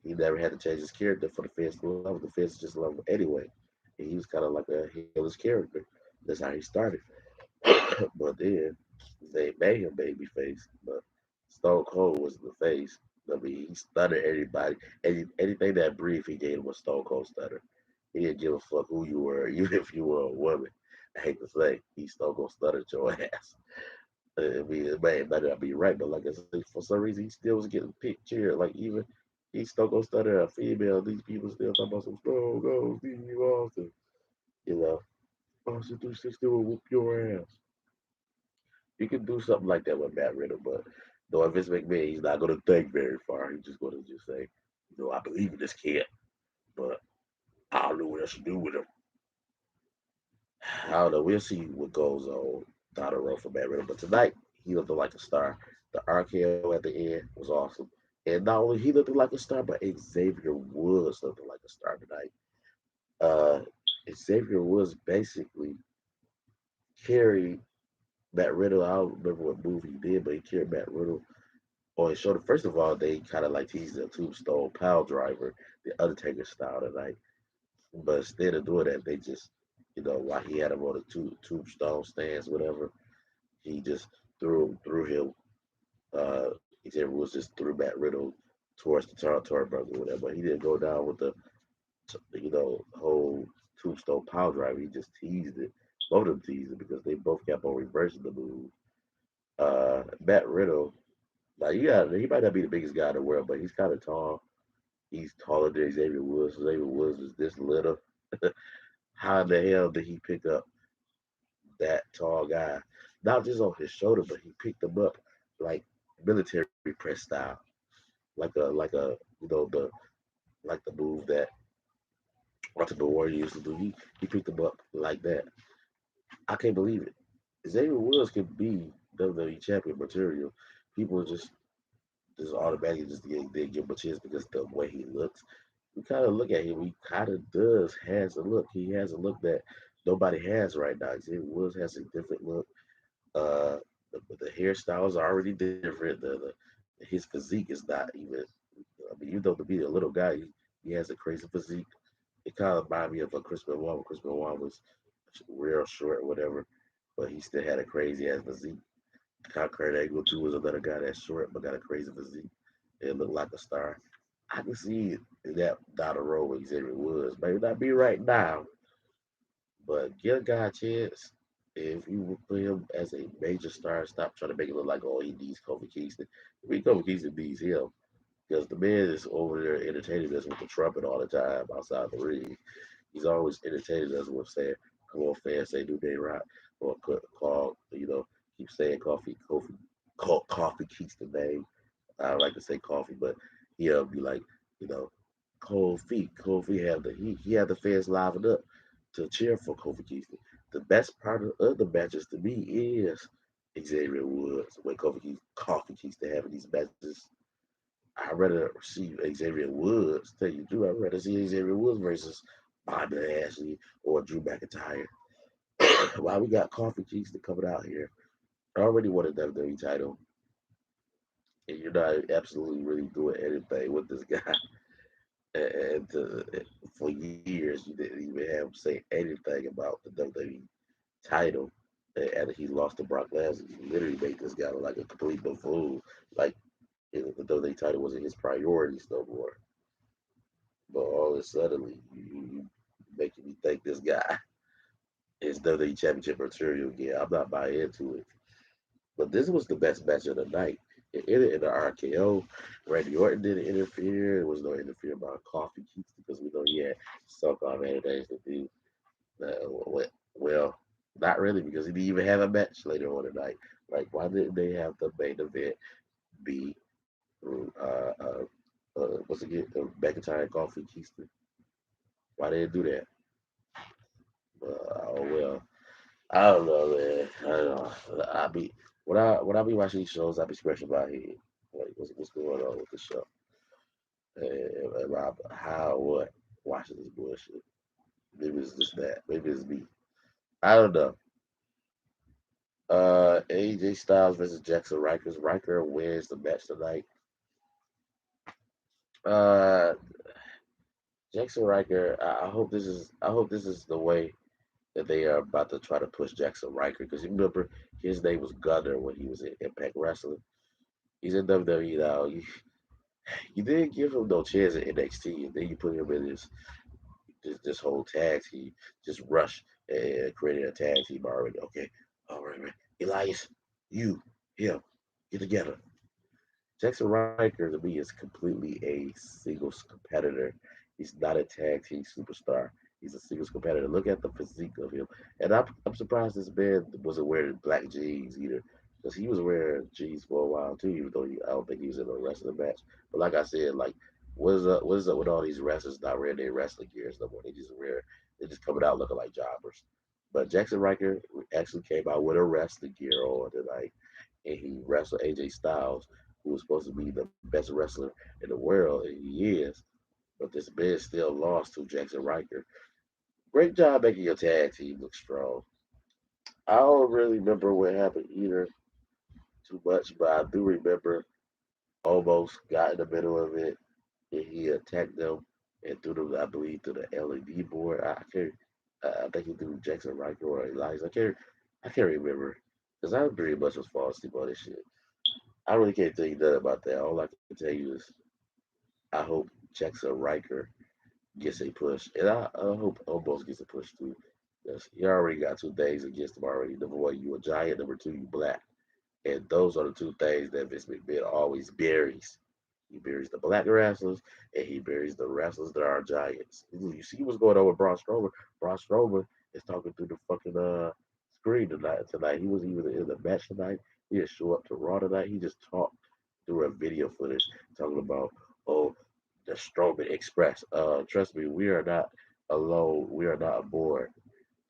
he never had to change his character for the fans to love him. The fans just love him anyway. And he was kind of like a heelish character. That's how he started. But then they made him babyface. But Stone Cold was the face. I mean, he stuttered everybody. Anything that breathed, he gave him a Stone Cold stutter. He didn't give a fuck who you were, even if you were a woman. I hate to say, he Stone Cold stuttered your ass. I mean, it might not be right, but like I said, for some reason, he still was getting picked cheered. Like, even he Stone Cold stutter a female, these people still talking about some Stone Cold Steve Austin. You know, Austin 360 will whoop your ass. You can do something like that with Matt Riddle, but no, if it's McMahon, he's not going to think very far. He's just going to just say, I believe in this kid, but I don't know what else to do with him. I don't know. We'll see what goes on down the road for Matt Riddle. But tonight, he looked like a star. The RKO at the end was awesome. And not only he looked like a star, but Xavier Woods looked like a star tonight. Uh, Xavier Woods basically carried Matt Riddle. I don't remember what move he did, but he carried Matt Riddle on his shoulder. First of all, they kind of like teased the Tombstone Pile Driver, the Undertaker style tonight. But instead of doing that, they just, while he had him on the tombstone stands, whatever, he just threw him. Xavier Woods just threw Matt Riddle towards the turnbuckle, whatever. But he didn't go down with the, whole tombstone Pile Driver. He just teased it. Both of them teased it because they both kept on reversing the move. Matt Riddle, like, he might not be the biggest guy in the world, but he's kind of tall. He's taller than Xavier Woods. Xavier Woods is this little. How in the hell did he pick up that tall guy? Not just on his shoulder, but he picked him up like military press style, like a like the move that Ultimate Warrior used to do. He picked him up like that. I can't believe it. Xavier Woods could be WWE champion material. People just automatically just they give him a chance because the way he looks. You kind of look at him, he kind of does has a look. He has a look that nobody has right now. Xavier Woods has a different look. Uh, the hairstyles are already different. His physique is not even. I mean, you know, to be a little guy, he has a crazy physique. It kind of reminded me of a Chris Benoit. Chris Benoit was real short, or whatever, but he still had a crazy ass physique. Kurt Angle too was another guy that's short but got a crazy physique. It looked like a star. I can see that down the road with Xavier Woods. Maybe not be right now, But give a guy a chance. If you would put him as a major star, stop trying to make it look like, oh, he needs Kofi Kingston. I mean, Kofi Kingston needs him because the man is over there entertaining us with the trumpet all the time outside the ring. He's always entertaining us with saying, "Come on, fans, say New Day Rock," or call, keep saying Coffee Kingston name. I like to say coffee, but he'll be like, you know, Kofi have he had the fans livened up to cheer for Kofi Kingston. The best part of the matches to me is Xavier Woods when Coffee Kingston having these matches. I'd rather see Xavier Woods. Tell you the truth, I'd rather see Xavier Woods versus Bobby Lashley or Drew McIntyre. While we got Coffee Kingston coming out here, I already won a WWE title, and you're not absolutely really doing anything with this guy. And for years, you didn't even have him say anything about the WWE title. And he lost to Brock Lesnar. You literally made this guy look like a complete buffoon. Like the WWE title wasn't his priorities no more. But all of a sudden, you making me think this guy is WWE Championship material again. I'm not buying into it. But this was the best match of the night. It ended in the RKO. Randy Orton didn't interfere. There was no interfere by Coffee Kingston because we know he had some kind of things to do. Well, not really because he didn't even have a match later on tonight. Like, why didn't they have the main event be what's it get McIntyre and Coffee Kingston? Why they didn't do that? Oh well, I don't know, man. I don't know. When I be watching these shows, I be scratching my head. Like, what's going on with the show? And how what watching this bullshit? Maybe it's just that. Maybe it's me. I don't know. AJ Styles versus Jackson Riker. Riker wins the match tonight. Uh, Jackson Riker. I hope this is the way that they are about to try to push Jackson Riker because you remember his name was Gunner when he was in Impact Wrestling. He's in WWE now. You didn't give him no chance at NXT, and then you put him in this whole tag team, just rush and created a tag team already. Okay, all right, man. Elias, you, him, get together. Jackson Riker to me is completely a singles competitor. He's not a tag team superstar. He's a singles competitor. Look at the physique of him. And I'm surprised this man wasn't wearing black jeans either. Because he was wearing jeans for a while too, even though I don't think he was in the wrestling match. But like I said, like what is up with all these wrestlers not wearing their wrestling gears no more? They just coming out looking like jobbers. But Jackson Riker actually came out with a wrestling gear on tonight, and he wrestled AJ Styles, who was supposed to be the best wrestler in the world, and he is. But this man still lost to Jackson Riker. Great job making your tag team look strong. I don't really remember what happened either too much, but I do remember almost got in the middle of it and he attacked them and threw them, I believe, through the LED board. I can't. I think he threw Jackson Riker or Elias. I can't remember because I pretty much was falling asleep on this shit. I really can't tell you nothing about that. All I can tell you is I hope Jackson Riker gets a push, and I hope Omos gets a push too. Because he already got two things against him already. Number one, you a giant. Number two, you black. And those are the two things that Vince McMahon always buries. He buries the black wrestlers and he buries the wrestlers that are giants. You see what's going on with Braun Strowman. Braun Strowman is talking through the fucking screen tonight. He wasn't even in the match tonight. He didn't show up to Raw tonight. He just talked through a video footage talking about, oh, the Strowman Express. Trust me, we are not alone. We are not aboard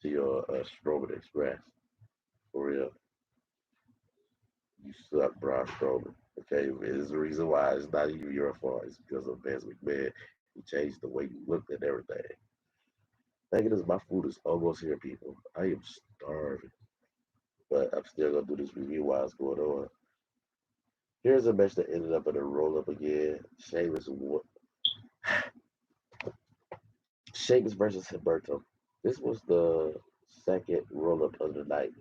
to your Strowman Express. For real. You suck, Braun Strowman. Okay, there's a reason why. It's not even your fault. It's because of Vince McMahon. He changed the way you looked and everything. Thinking is my food is almost here, people. I am starving, but I'm still gonna do this review while it's going on. Here's a match that ended up in a roll up again. Sheamus versus Humberto. This was the second roll up of the night,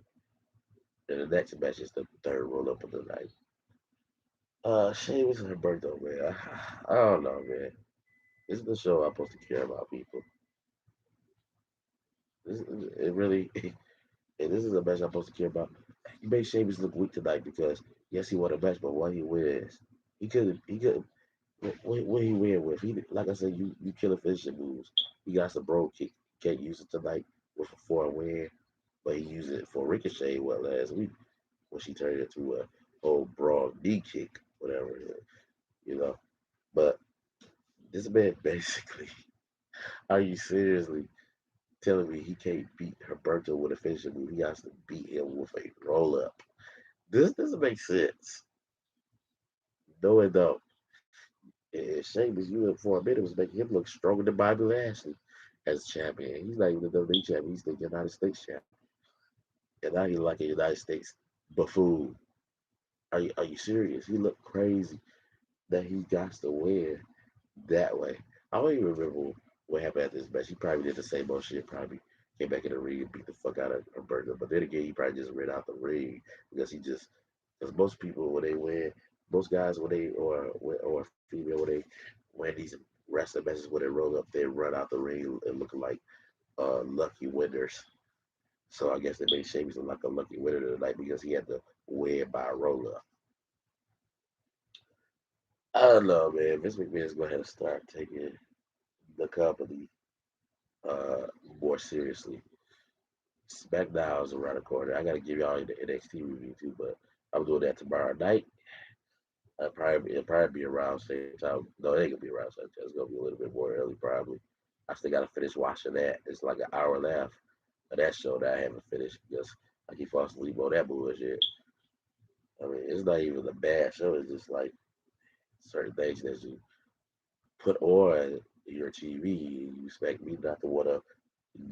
and the next match is the third roll up of the night. Sheamus and Humberto, man. I don't know, man. This is the show I'm supposed to care about people. It really, and this is a match I'm supposed to care about. You made Sheamus look weak tonight because yes, he won a match, but what he wins, he could. What he win with? He like I said, you killing finishing moves. He got some bro kick. Can't use it tonight with a 4 win, but he used it for Ricochet last week when she turned it into a old broad knee kick, whatever. You know. But this man basically, are you seriously telling me he can't beat Herberto with a finishing move? He has to beat him with a roll up. This doesn't make sense. No, it don't. And Sheamus, you for a minute was making him look stronger than Bobby Lashley as champion. He's not even the WWE champion. He's the United States champion. And now he's like a United States buffoon. Are you serious? He looked crazy that he got to win that way. I don't even remember what happened at this match. He probably did the same old shit. Probably came back in the ring and beat the fuck out of Roberto. But then again, he probably just ran out the ring because he just because most people when they win, most guys when they or female when they win these wrestling matches when they roll up, they run out the ring and looking like lucky winners. So I guess they made Sheamus look like a lucky winner tonight because he had to win by a roll up. I don't know, man. Vince McMahon's going to have to start taking the company uh, more seriously. SmackDown is around the corner. I got to give y'all the NXT review too, but I'm doing that tomorrow night. It'll probably be around same time. No, it ain't gonna be around same time. It's gonna be a little bit more early, probably. I still gotta finish watching that. It's like an hour left of that show that I haven't finished because I keep falling asleep on that bullshit. I mean, it's not even a bad show. It's just like certain things that you put on your TV. You expect me not to wanna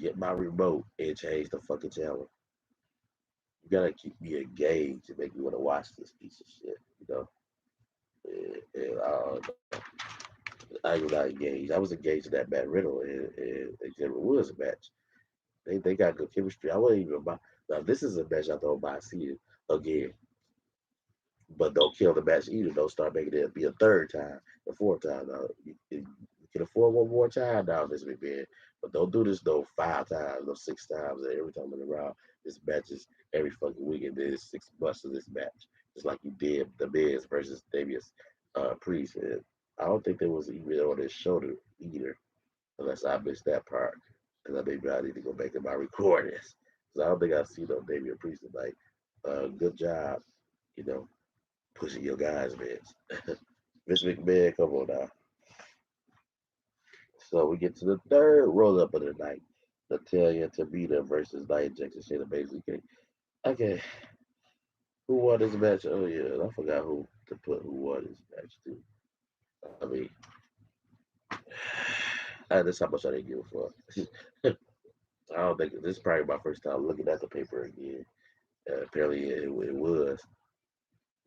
get my remote and change the fucking channel. You gotta keep me engaged and make me want to watch this piece of shit. You know, and I was not engaged. I was engaged in that Matt Riddle and Xavier Woods match. They got good chemistry. I wasn't even about now. This is a match I don't mind seeing again, but don't kill the match either. Don't start making it be a third time, a fourth time. Now you can afford one more time now, this big man, but don't do this no 5 times, no 6 times. Every time in a round, this match is every fucking week, and then it's 6 months of this match, just like you did the Miz versus Davius Priest. And I don't think there was even on his shoulder either, unless I missed that part. Because maybe I need to go back to my recordings. Because I don't think I've seen no Damian Priest tonight. Good job, you know, pushing your guys, man. Vince McMahon, come on now. So we get to the third roll up of the night. Natalia Tamina versus Nia Jackson, Shayna Baszler. Okay, who won this match? Oh yeah, I forgot who to put who won this match too. I mean, that's how much I didn't give a fuck. I don't think this is probably my first time looking at the paper again. Apparently it was,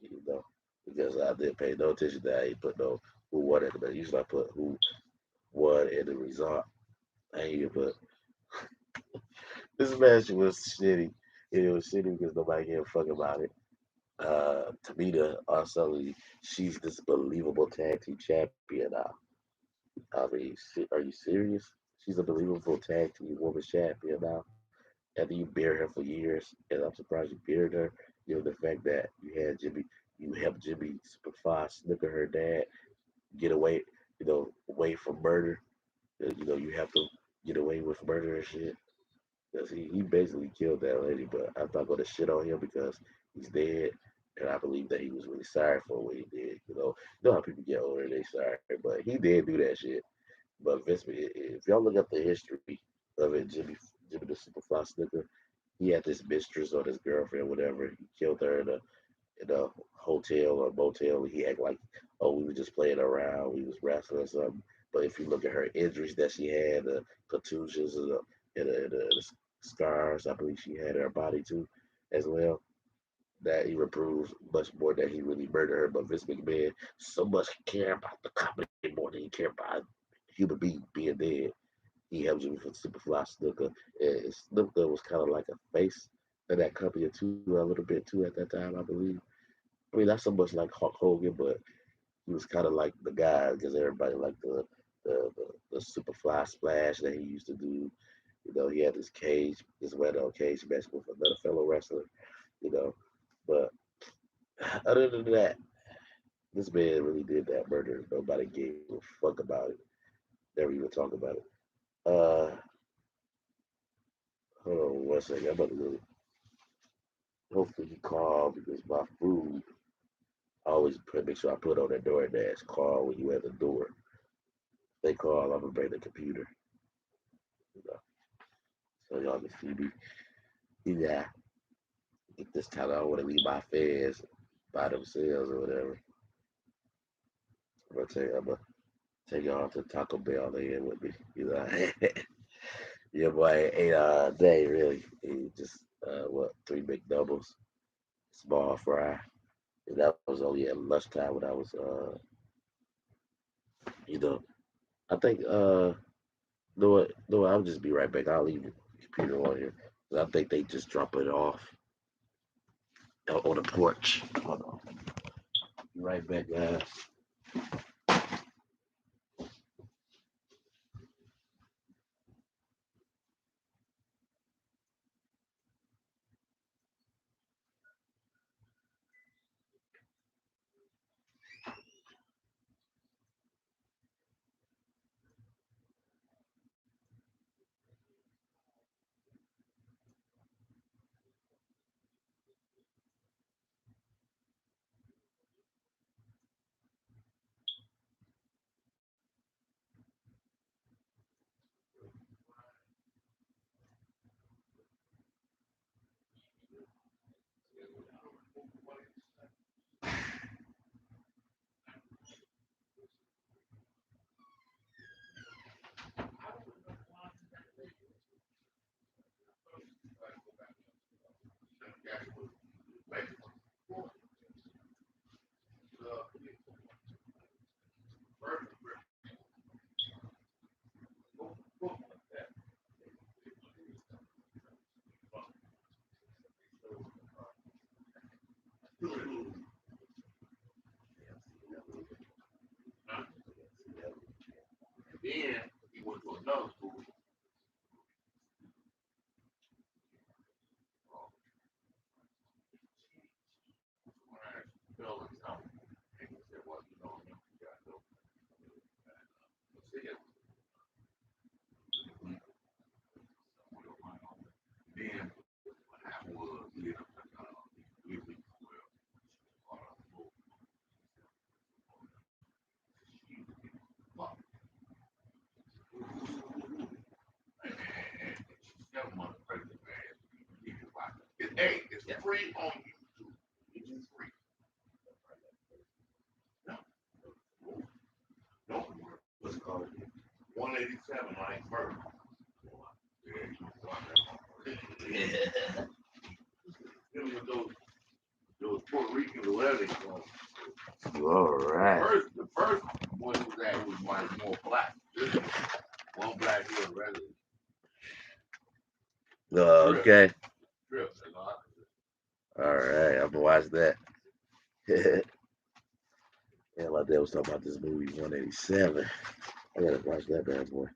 you know, because I didn't pay no attention to that. I ain't put no who won it, but usually I put who won and the result. I ain't even put this match was shitty. It was shitty because nobody gave a fuck about it. Tamina also, she's this believable tag team champion now. I mean, are you serious? She's a believable tag team women's champion now. After you buried her for years, and I'm surprised you buried her. You know the fact that you helped Jimmy Superfly snooker her dad, get away, away from murder. You have to get away with murder and shit. Because he basically killed that lady, but I'm not going to shit on him because he's dead. And I believe that he was really sorry for what he did. You know how people get older, they sorry, but he did do that shit. But Vince, if y'all look up the history of it, Jimmy the Superfly Snooker, he had this mistress or this girlfriend, whatever. He killed her in a hotel or motel. He acted like, oh, we were just playing around, we was wrestling or something. But if you look at her injuries that she had, the contusions and the scars, I believe she had in her body too, as well. That even proves much more that he really murdered her. But Vince McMahon so much care about the company more than he care about human being being dead. He helped Jimmy for Superfly Snooker. And Snooker was kind of like a face of that company too, a little bit too at that time, I believe. I mean, not so much like Hulk Hogan, but he was kind of like the guy because everybody liked the Superfly splash that he used to do. You know, he had this cage, this well-known cage match with another fellow wrestler. You know, but other than that, this man really did that murder. Nobody gave a fuck about it. Never even talk about it. Uh, Hold on one second. I'm about to go. Hopefully he called because my food. I always make sure I put on that DoorDash call when you at the door. They call, I'm gonna bring the computer. You know, so y'all can see me. Yeah, get this time. I don't want to leave my fans by themselves or whatever. I'm gonna take y'all to Taco Bell in with me. You know, yeah, boy, ate a day really. He just what 3 McDoubles, small fry. And that was only at lunchtime when I was you know. I think no, I'll just be right back. I'll leave the computer on here. 'Cause I think they just drop it off on the porch. Hold on. Be right back, guys. Then he went to another school. Then what happened was he ended up hey, it's free on YouTube. It is free. No, no, what's it called? 187 like murder. Yeah. Them with those Puerto Rican letters on. All right. The first one was that was more black. One black here, rather. Okay. Trip. All right, I'm gonna watch that. Yeah, my dad was talking about this movie 187. I gotta watch that bad boy.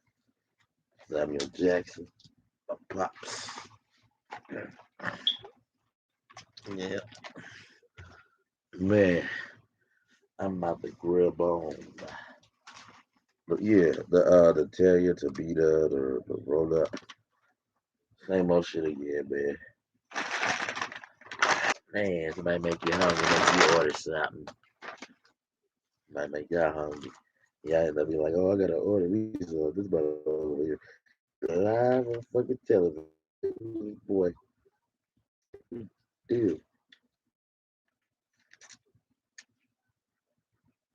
Samuel Jackson, my pops. Yeah, man, I'm about to grab on. But yeah, the Terrier, Tabita, the roll up, same old shit again, man. Man, somebody make you hungry, make you order something. Might make y'all hungry. Y'all end up being like, oh, I gotta order these or this brother over here. Live on fucking television. Boy, dude.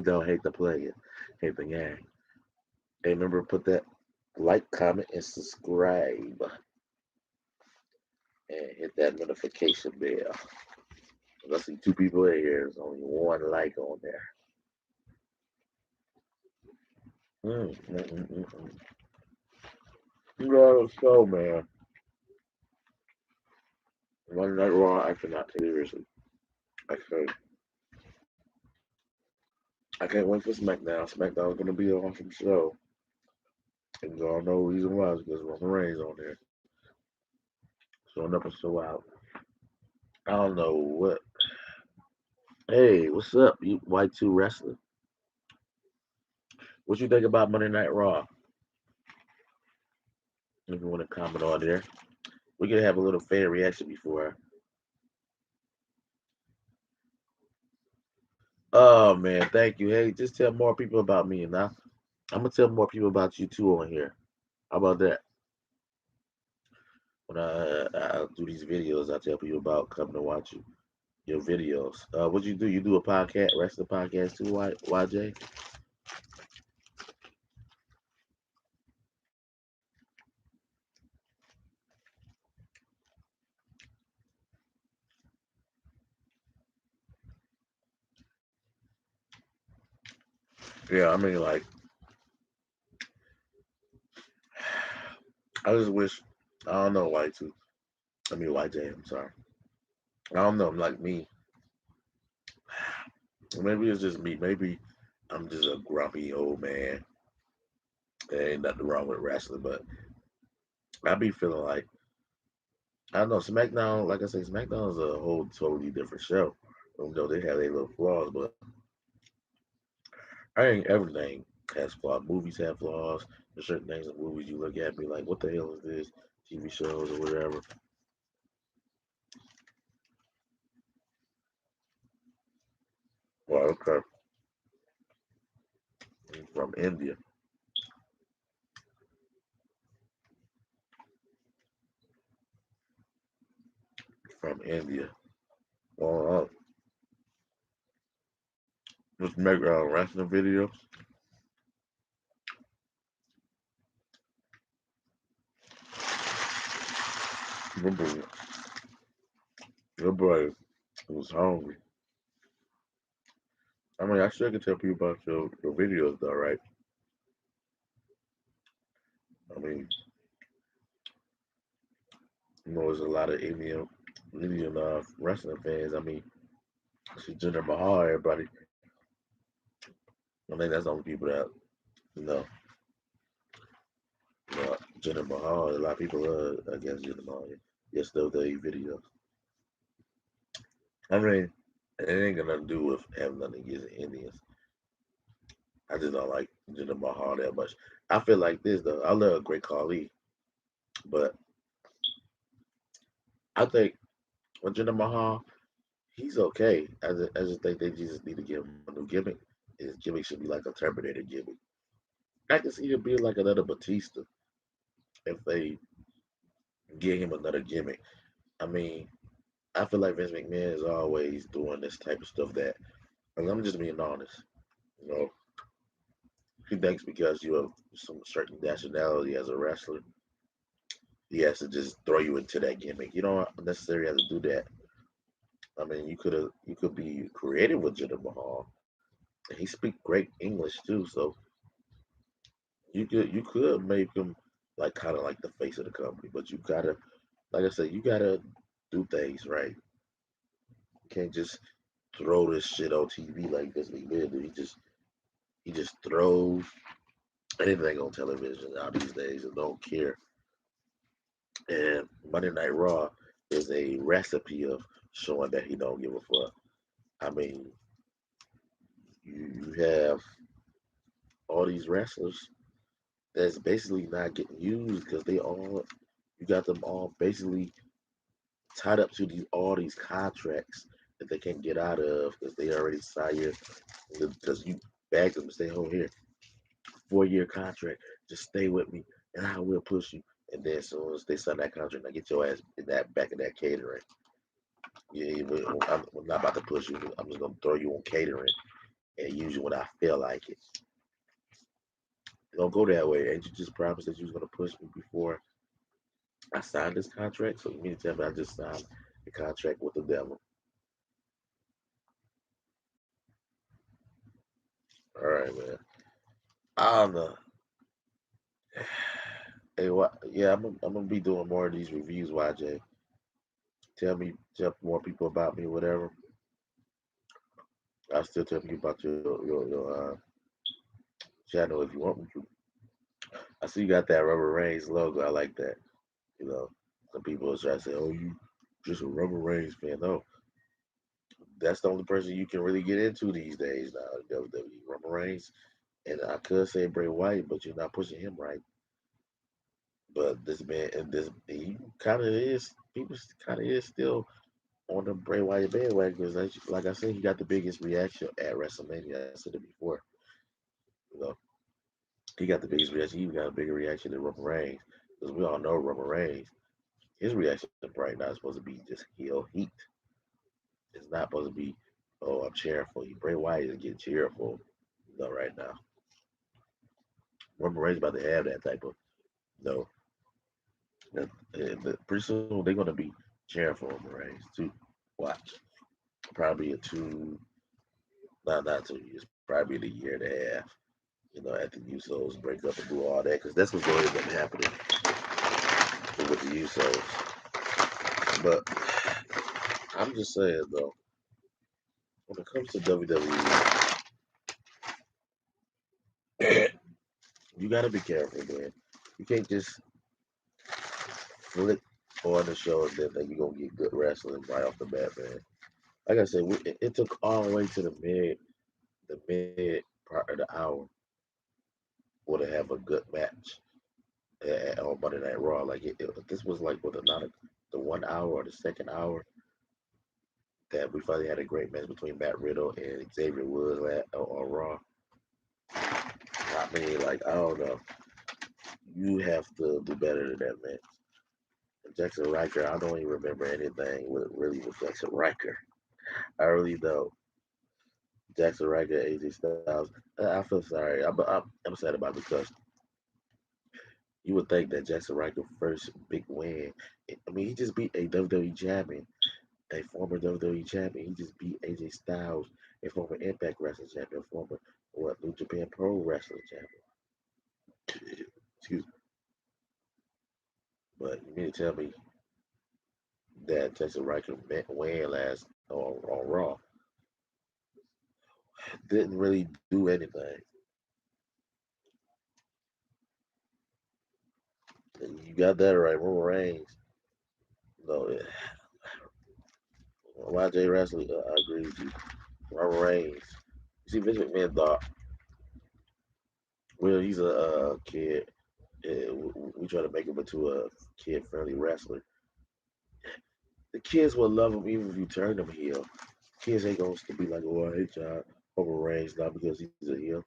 Don't hate the player, hate the game. Hey, remember put that like, comment, and subscribe. And hit that notification bell. I see 2 people in here. There's only 1 like on there. You know the show, man. Monday Night Raw, I cannot take it seriously. I can't. I can't wait for SmackDown. SmackDown's gonna be an awesome show. And y'all know the reason why is because Roman Reigns on there. showing up and show out. I don't know what. Hey, what's up, you white two wrestler? What you think about Monday Night Raw? If you want to comment on there, we can have a little fan reaction before. Oh man, thank you. Hey, just tell more people about me, and I'm gonna tell more people about you too on here. How about that? When I do these videos, I tell people about coming to watch your videos. What you do? You do a podcast, wrestling podcast too, YJ? Yeah, I mean, like, I just wish, I don't know, Y2. I mean, YJ, I'm sorry. I don't know, like me. Maybe it's just me. Maybe I'm just a grumpy old man. There ain't nothing wrong with wrestling, but I be feeling like, I don't know, SmackDown, like I say, SmackDown is a whole totally different show. Even though they have their little flaws, but I think everything has flaws. Movies have flaws. There's certain things in movies you look at and be like, what the hell is this? TV shows or whatever. Well, okay, from India. From India. Well, just make wrestling videos. Remember, your boy was hungry. I mean, I still can tell people about your videos, though, right? I mean, there's a lot of Indian wrestling fans. I mean, see Jinder Mahal, everybody. I think that's the only people that you know. Jinder Mahal. A lot of people against Jinder Mahal. Yes, they'll videos. I mean, it ain't got nothing to do with having nothing against Indians. I just don't like Jinder Mahal that much. I feel like this though. I love Great Khali, but I think with Jinder Mahal, he's okay. I just think they just need to give him a new gimmick. His gimmick should be like a Terminator gimmick. I can see it being like another Batista if they give him another gimmick. I mean, I feel like Vince McMahon is always doing this type of stuff that, and I'm just being honest, you know, he thinks because you have some certain nationality as a wrestler, he has to just throw you into that gimmick. You don't necessarily have to do that. I mean, you could be creative with Jinder Mahal. He speak great English too, so you could make him like kind of like the face of the company, but you gotta, like I said, you gotta do things right. You can't just throw this shit on TV like this McMahon do. He just throws anything on television now these days and don't care. And Monday Night Raw is a recipe of showing that he don't give a fuck. I mean, you have all these wrestlers that's basically not getting used because they all you got them all basically tied up to all these contracts that they can't get out of because they already signed because you begged them to stay home here 4 year contract, just stay with me and I will push you. And then as soon as they sign that contract, I get your ass in that back in that catering. Yeah, I'm not about to push you. I'm just gonna throw you on catering and use you when I feel like it. Don't go that way. Ain't you just promised that you was gonna push me before I signed this contract? So you mean to tell me I just signed a contract with the devil? All right, man. I don't know. Hey, what? Yeah, I'm gonna be doing more of these reviews. YJ, tell more people about me, whatever. I'll still tell you about your channel if you want me to. I see you got that Rubber Reigns logo. I like that. You know. Some people try to say, "Oh, you just a Roman Reigns fan." No, that's the only person you can really get into these days now. WWE, Roman Reigns, and I could say Bray Wyatt, but you're not pushing him right. But this man, and this he kind of is. People kind of is still on the Bray Wyatt bandwagon because, like I said, he got the biggest reaction at WrestleMania. I said it before. You know, he got the biggest reaction. He even got a bigger reaction than Roman Reigns because we all know Roman Reigns. His reaction to Bray not supposed to be just heel heat. It's not supposed to be, oh, I'm cheering for you. Bray Wyatt is getting cheered for, right now. Roman Reigns about to have that type of, you know, pretty soon they're gonna be cheering for Roman Reigns too. Watch, probably a two, not 2 years, probably a year and a half. After the Usos break up and do all that, because that's what's going to end up happening with the Usos. But I'm just saying though, when it comes to WWE, you got to be careful, man. You can't just flick on the show and then you're gonna get good wrestling right off the bat, man. Like I said, it took all the way to the mid part of the hour for to have a good match on Monday Night Raw. Like this was like with the 1 hour or the second hour that we finally had a great match between Matt Riddle and Xavier Woods on Raw. I mean, like I don't know, you have to do better than that, man. Jackson Riker, I don't even remember anything with Jackson Riker. I really don't. Jackson Riker, AJ Styles. I feel sorry. I'm sad about it because you would think that Jackson Riker first big win. I mean, he just beat a WWE champion, a former WWE champion. He just beat AJ Styles, a former Impact Wrestling champion, former New Japan Pro Wrestling champion. Excuse me. But you mean to tell me that Jackson Riker win last on Raw didn't really do anything? You got that right. Roman Reigns. No, YJ Wrestling, I agree with you. Roman Reigns. You see, Vince McMahon thought, well, he's a kid. We try to make him into a kid-friendly wrestler. The kids will love him even if you turn him heel. Kids ain't gonna be like, oh, I hate y'all. Roman Reigns now because he's a heel.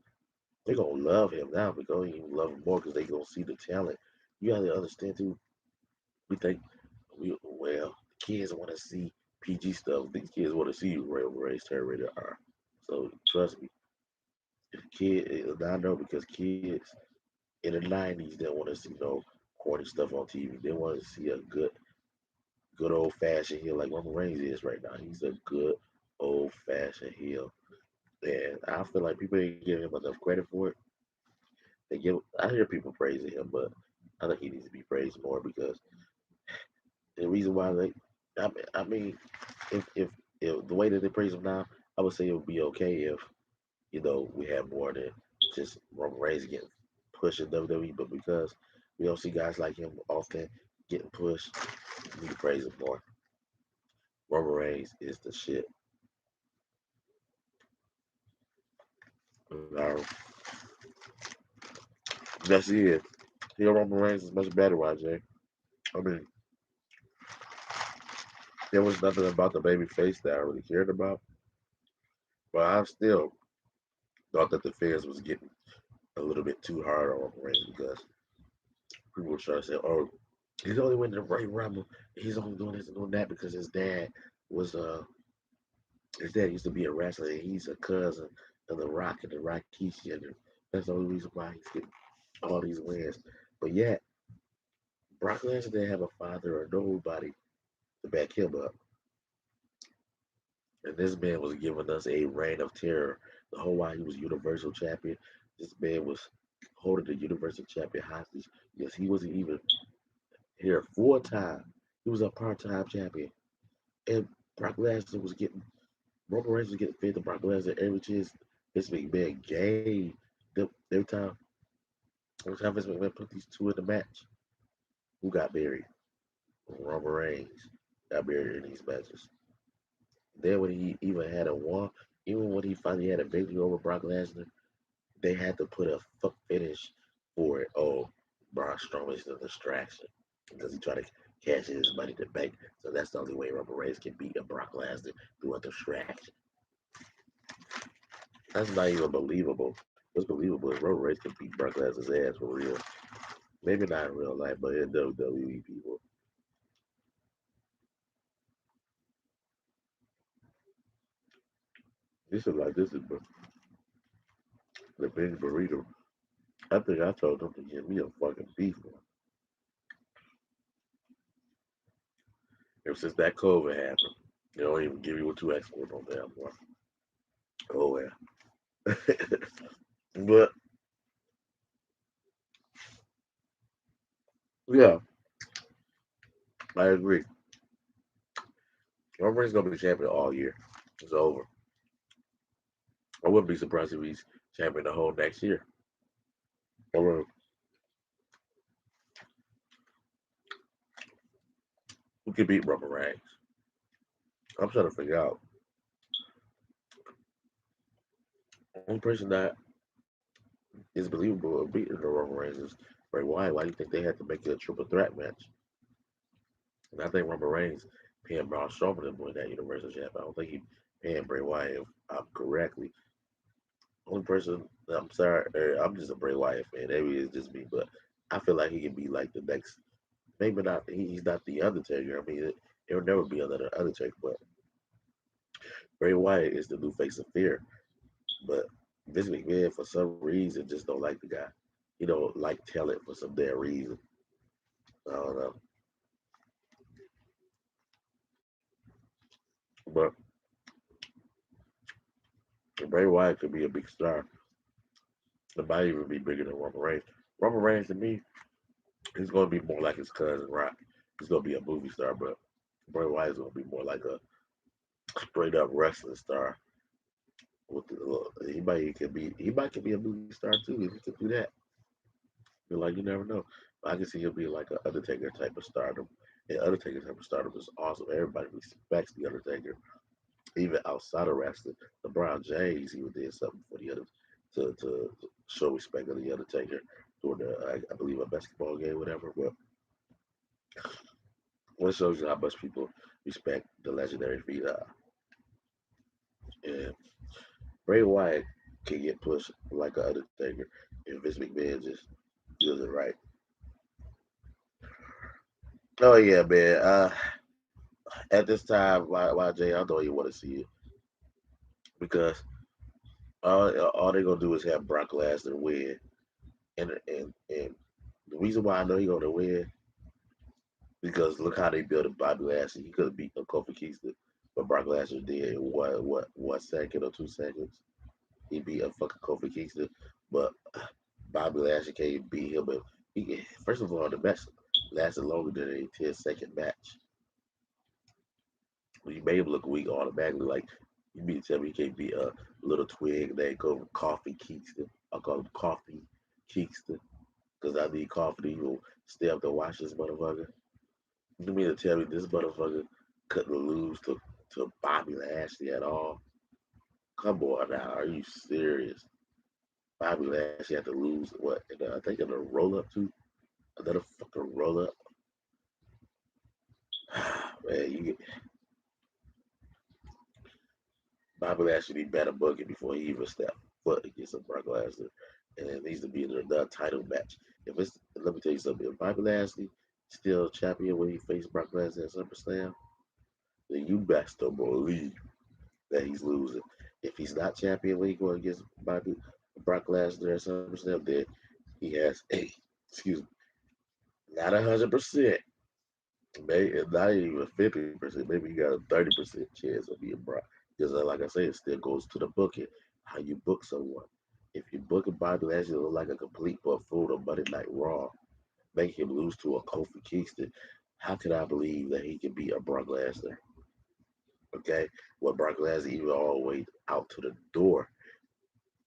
They gonna love him now because they even love him more because they gonna see the talent. You gotta understand too. We think the kids want to see PG stuff. These kids want to see Roman Reigns turn rated R. So trust me, if I know because kids in the '90s didn't want to see no corny stuff on TV. They want to see a good old fashioned heel like Roman Reigns is right now. He's a good old fashioned heel, and I feel like people ain't giving him enough credit for it. I hear people praising him, but I think he needs to be praised more because the reason why I mean, if the way that they praise him now, I would say it would be okay if we have more than just Roman Reigns getting pushed in WWE, but because we don't see guys like him often getting pushed, we need to praise him more. Roman Reigns is the shit. Now, that's it. Heel Roman Reigns is much better, YJ. I mean, there was nothing about the baby face that I really cared about, but I still thought that the fans was getting a little bit too hard on Roman Reigns because people were trying to say, "Oh, he's only winning the Royal Rumble. He's only doing this and doing that because was his dad used to be a wrestler. And he's a cousin of The Rock and The Rikishi, and that's the only reason why he's getting all these wins. But yet, Brock Lesnar didn't have a father or nobody to back him up, and this man was giving us a reign of terror. The whole while he was Universal Champion, this man was holding the Universal Champion hostage. Yes, he wasn't even here full time. He was a part-time champion, and Brock Lesnar was getting Roman Reigns was getting fed to Brock Lesnar every chance Vince McMahon gave. Every time Vince McMahon put these two in the match, who got buried? Roman Reigns got buried in these matches. Then when he even had a one, even when he finally had a victory over Brock Lesnar, they had to put a fuck finish for it. Oh, Braun Strowman's a distraction because he tried to cash in his money to bank. So that's the only way Roman Reigns can beat a Brock Lesnar through a distraction. That's not even believable. What's believable is Roman Reigns can beat Brock Lesnar's ass for real. Maybe not in real life, but in WWE people. This is the big burrito. I think I told them to give me a fucking beef one. Ever since that COVID happened, they don't even give you a 2X on damn one. Oh yeah. But yeah, I agree. Roman Reigns gonna be champion all year. It's over. I wouldn't be surprised if he's champion the whole next year. Or who can beat Roman Reigns? I'm trying to figure out. One person that is believable of beating the Roman Reigns is Bray Wyatt. Why do you think they had to make it a triple threat match? And I think Roman Reigns paying Braun Strowman to win that Universal Champion. I don't think he paying Bray Wyatt if I'm correctly. Only person, I'm sorry, I'm just a Bray Wyatt fan. Maybe it's just me, but I feel like he could be like the next. Maybe not. He's not the Undertaker. I mean, it'll never be another Undertaker, but Bray Wyatt is the new face of fear. But Vince McMahon, for some reason, just don't like the guy. He don't like talent for some damn reason. I don't know. But Bray Wyatt could be a big star. It might even be bigger than Roman Reigns. Roman Reigns to me, he's going to be more like his cousin Rock. He's going to be a movie star, but Bray Wyatt is going to be more like a straight up wrestling star. With he might could be a movie star too if he could do that. But like you never know. But I can see him being like an Undertaker type of stardom. And Undertaker type of stardom is awesome. Everybody respects the Undertaker, even outside of wrestling. LeBron James even did something for the other to show respect of the Undertaker during I believe a basketball game, whatever. But what shows you how much people respect the legendary feat. And Bray Wyatt can get pushed like an Undertaker if Vince McMahon just does it right. Oh yeah, man. At this time, YJ, I know you want to see it because all they're gonna do is have Brock Lesnar win, and the reason why I know he's gonna win because look how they built up Bobby Lashley. He could have beat Kofi Kingston, but Brock Lesnar did in 1 second or 2 seconds. He beat a fucking Kofi Kingston, but Bobby Lashley can't beat him. But first of all, the match lasted longer than a 10-second match. You made him look weak automatically. Like you mean to tell me you can't beat a little twig that go Coffee Kingston? I call him Coffee Kingston because I need coffee to even stay up to watch this motherfucker. You mean to tell me this motherfucker couldn't lose to Bobby Lashley at all? Come on now, are you serious? Bobby Lashley had to lose what? I think in a roll up too. Another fucking roll up. Man, Bobby Lashley need better booking before he even step foot against a Brock Lesnar, and it needs to be another title match. If it's let me tell you something, if Bobby Lashley still champion when he faced Brock Lesnar at SummerSlam, then you best to believe that he's losing. If he's not champion when he going against Brock Lesnar at SummerSlam, then he has a excuse me, not 100%, maybe not even 50%. Maybe he got a 30% chance of being Brock. Because like I say, it still goes to the booking, how you book someone. If you book a Bobby Lashley look like a complete buffoon on Monday Night Raw, make him lose to a Kofi Kingston, how can I believe that he can beat a Brock Lesnar? Okay, well Brock Lesnar even all the way out to the door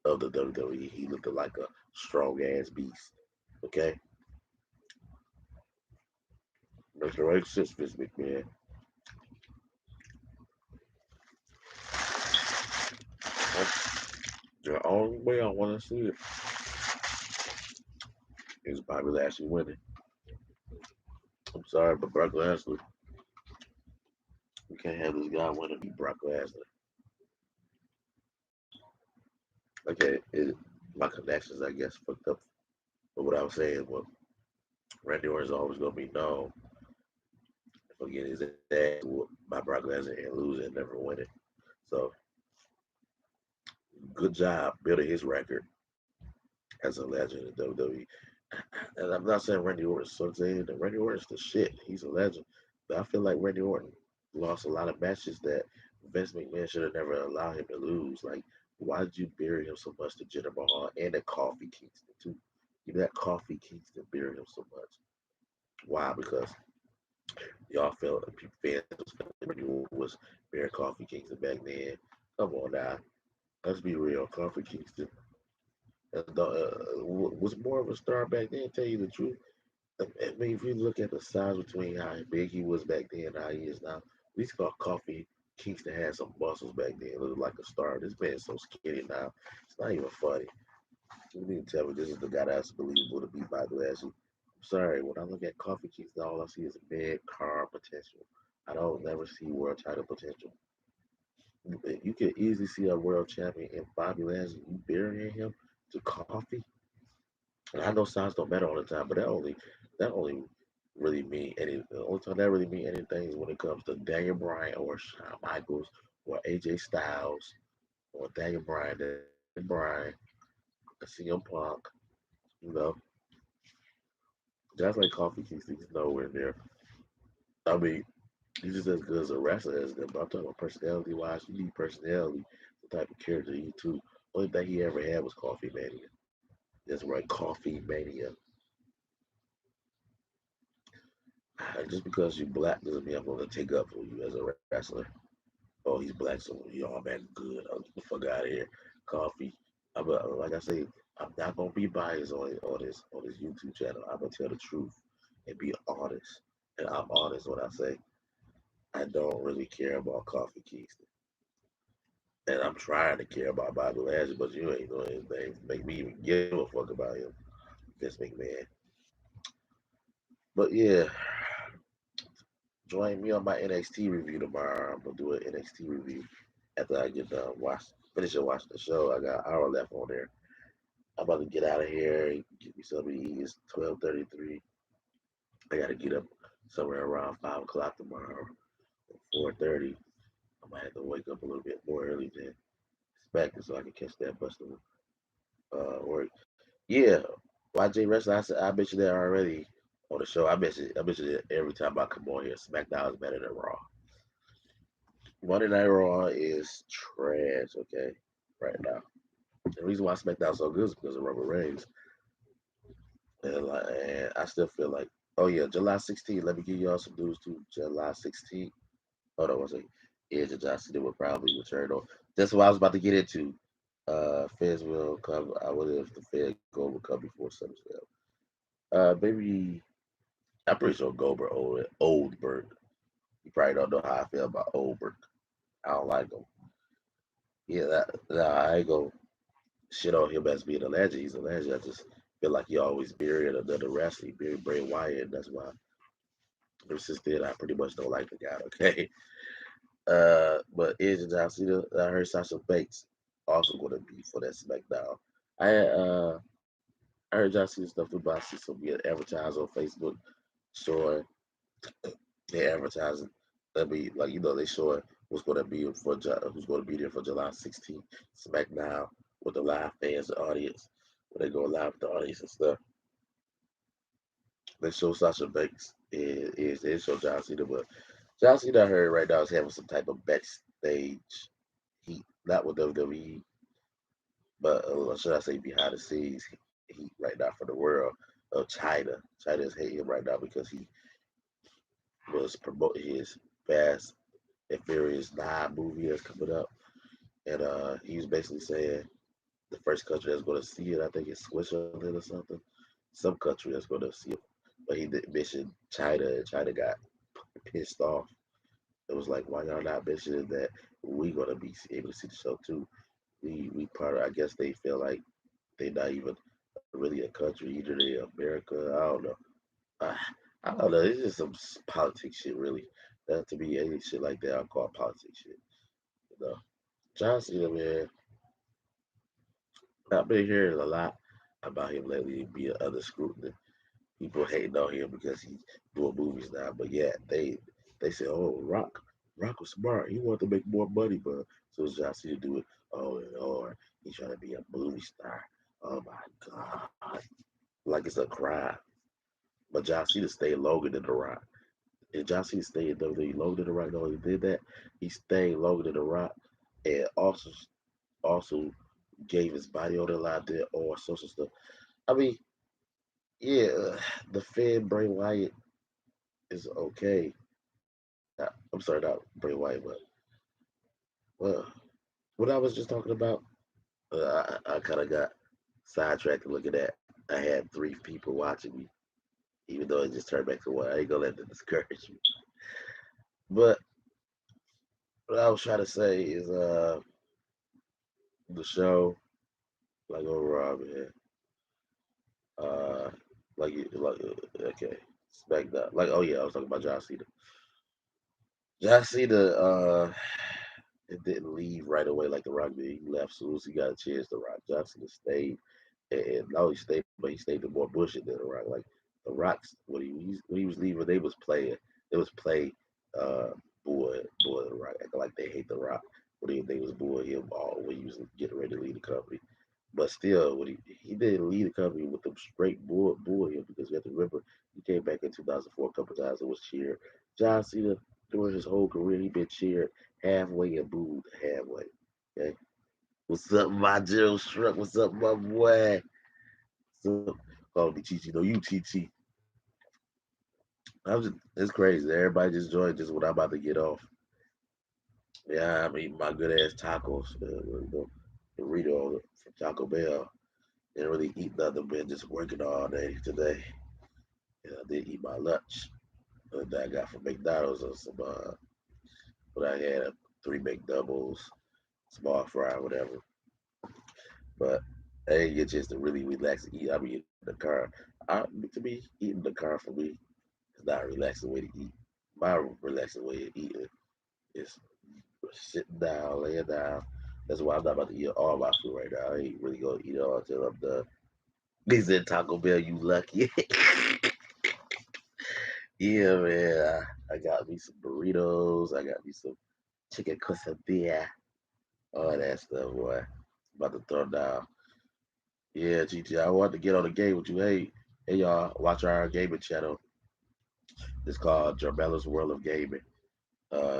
of the WWE, he looked like a strong ass beast. Okay, Mr. Racist, Vince McMahon. The only way I want to see it is Bobby Lashley winning. I'm sorry, but Brock Lesnar, we can't have this guy winning beat Brock Lesnar. Okay, my connections, I guess, fucked up. But what I was saying was Randy Orton's always going to be known for getting his ass whooped by Brock Lesnar and losing and never winning. So, good job building his record as a legend in WWE. And I'm not saying Randy Orton sucks in. Randy Orton's the shit. He's a legend. But I feel like Randy Orton lost a lot of matches that Vince McMahon should have never allowed him to lose. Like, why did you bury him so much to Jinder Mahal and that Kofi Kingston too? You that Kofi Kingston buried him so much. Why? Because y'all felt fans Randy Orton was burying Kofi Kingston back then. Come on now. Let's be real. Kofi Kingston was more of a star back then, tell you the truth. I mean, if you look at the size between how big he was back then and how he is now, at least called Coffee Kingston had some muscles back then. Looked like a star. This man's so skinny now. It's not even funny. You need to tell me this is the guy that's believable to beat Bobby Lashley. I'm sorry. When I look at Coffee Kingston, all I see is mid car potential. I don't never see world title potential. You can easily see a world champion in Bobby Lashley. You burying him to Coffee. And I know signs don't matter all the time, but that only really mean any the only time that really mean anything is when it comes to Daniel Bryan or Shawn Michaels or AJ Styles or Daniel Bryan, CM Punk, you know. That's like Coffee Kingston is nowhere near. I mean, he's just as good as a wrestler as them, but I'm talking about personality wise, you need personality, the type of character you too. Only thing he ever had was Coffee Mania. That's right, Coffee Mania. And just because you black doesn't mean I'm gonna take up for you as a wrestler. Oh, he's black, so y'all man good. I'll get the fuck out of here. Coffee. Like I say, I'm not gonna be biased on this YouTube channel. I'm gonna tell the truth and be honest. And I'm honest when I say I don't really care about Coffee Kingston. And I'm trying to care about Bobby Lashley, but you ain't doing anything to make me even give a fuck about him. Vince McMahon. But yeah, join me on my NXT review tomorrow. I'm gonna do an NXT review after I get done finishing watching the show. I got an hour left on there. I'm about to get out of here, get me something to eat. It's 12:33. I gotta get up somewhere around 5 o'clock tomorrow. 4:30. I might have to wake up a little bit more early than expected so I can catch that bus to work. Yeah, YJ Wrestling. I mentioned that already on the show. I mentioned it every time I come on here. SmackDown is better than Raw. Monday Night Raw is trash. Okay, right now. The reason why SmackDown's so good is because of Roman Reigns. And I still feel like, oh yeah, July 16th. Let me give y'all some news too. July 16th. Hold on one second. Edge and John Cena will probably return. On that's what I was about to get into. Feds will come. I wonder if the Fed go will come before SummerSlam. Maybe I'm pretty sure Goldberg Oldberg. You probably don't know how I feel about Oldberg. I don't like him. Yeah, I ain't gonna shit on him as being a legend. He's a legend. I just feel like he always buried another wrestler. He buried Bray Wyatt, and that's why ever since then I pretty much don't like the guy. Okay. But Edge and John Cena, I heard Sasha Banks also going to be for that SmackDown. I heard John Cena stuff too, but I see some being advertised on Facebook showing they advertising. That be like they showing what's going to be who's going to be there for July 16th SmackDown with the live fans, the audience, when they go live with the audience and stuff. They show Sasha Banks is they show John Cena, but John Cena I heard right now is having some type of backstage heat, not with WWE, but should I say behind the scenes heat right now for the world of China. China is hating him right now because he was promoting his Fast and Furious 9 movie that's coming up, and he was basically saying the first country that's going to see it, I think it's Switzerland or something, some country that's going to see it but he didn't mention China, and China got pissed off. It was like, why y'all not mentioning that we gonna be able to see the show too? We part of. I guess they feel like they're not even really a country either. They America. I don't know. I, I don't know. It's just some politics shit, really. That to me, any shit like that, I call politics shit. You know, John Cena, man. I've been hearing a lot about him lately being under scrutiny. People hating on him because he's doing movies now. But yeah, they say, oh, Rock was smart. He wanted to make more money, but so as John Cena do it, oh Lord, he's trying to be a movie star. Oh my God, like it's a crime. But John Cena stayed longer than The Rock. And John Cena stayed in WWE longer than The Rock. No, he did that. He stayed longer than The Rock, and also gave his body on the line, did all sorts of stuff. I mean, yeah, the Fed Bray Wyatt is okay. I'm sorry, not Bray Wyatt, but well, what I was just talking about, I kind of got sidetracked looking at. I had three people watching me, even though it just turned back to one. I ain't gonna let that discourage you. But what I was trying to say is, the show, like overall, man, uh, okay, SmackDown, like oh yeah, I was talking about John Cena. John Cena, it didn't leave right away like The Rock did. He left as soon as he got a chance. The Rock Johnson stayed, and not only stayed, but he stayed to more bullshit than The Rock. Like The Rock's when he was leaving, they was playing. They was play, uh, boy The Rock, acting like they hate The Rock. When they was booing him all when he was getting ready to leave the company. But still, when he didn't leave the company with them straight bull him because you have to remember he came back in 2004 a couple times and was cheered. John Cena during his whole career he been cheered halfway and booed halfway. Okay, what's up, my Gerald Struck? What's up, my boy? So call me Chi. No, you Chi. I'm just it's crazy. Everybody just joined just when I'm about to get off. Yeah, I'm eating my good ass tacos. The Dorito from Taco Bell. Didn't really eat nothing, been just working all day today. And I did eat my lunch that I got from McDonald's or some, but I had three McDoubles, small fry, whatever. But I didn't get a chance to really relax and eat. I be in the car. To me, eating in the car for me is not a relaxing way to eat. My relaxing way of eating is sitting down, laying down. That's why I'm not about to eat all my food right now. I ain't really gonna eat it all until I'm done. He said Taco Bell, you lucky. Yeah, man. I got me some burritos. I got me some chicken quesadilla. All that stuff, boy. About to throw down. Yeah, GT. I want to get on the game with you. Hey, y'all. Watch our gaming channel. It's called Jarbella's World of Gaming.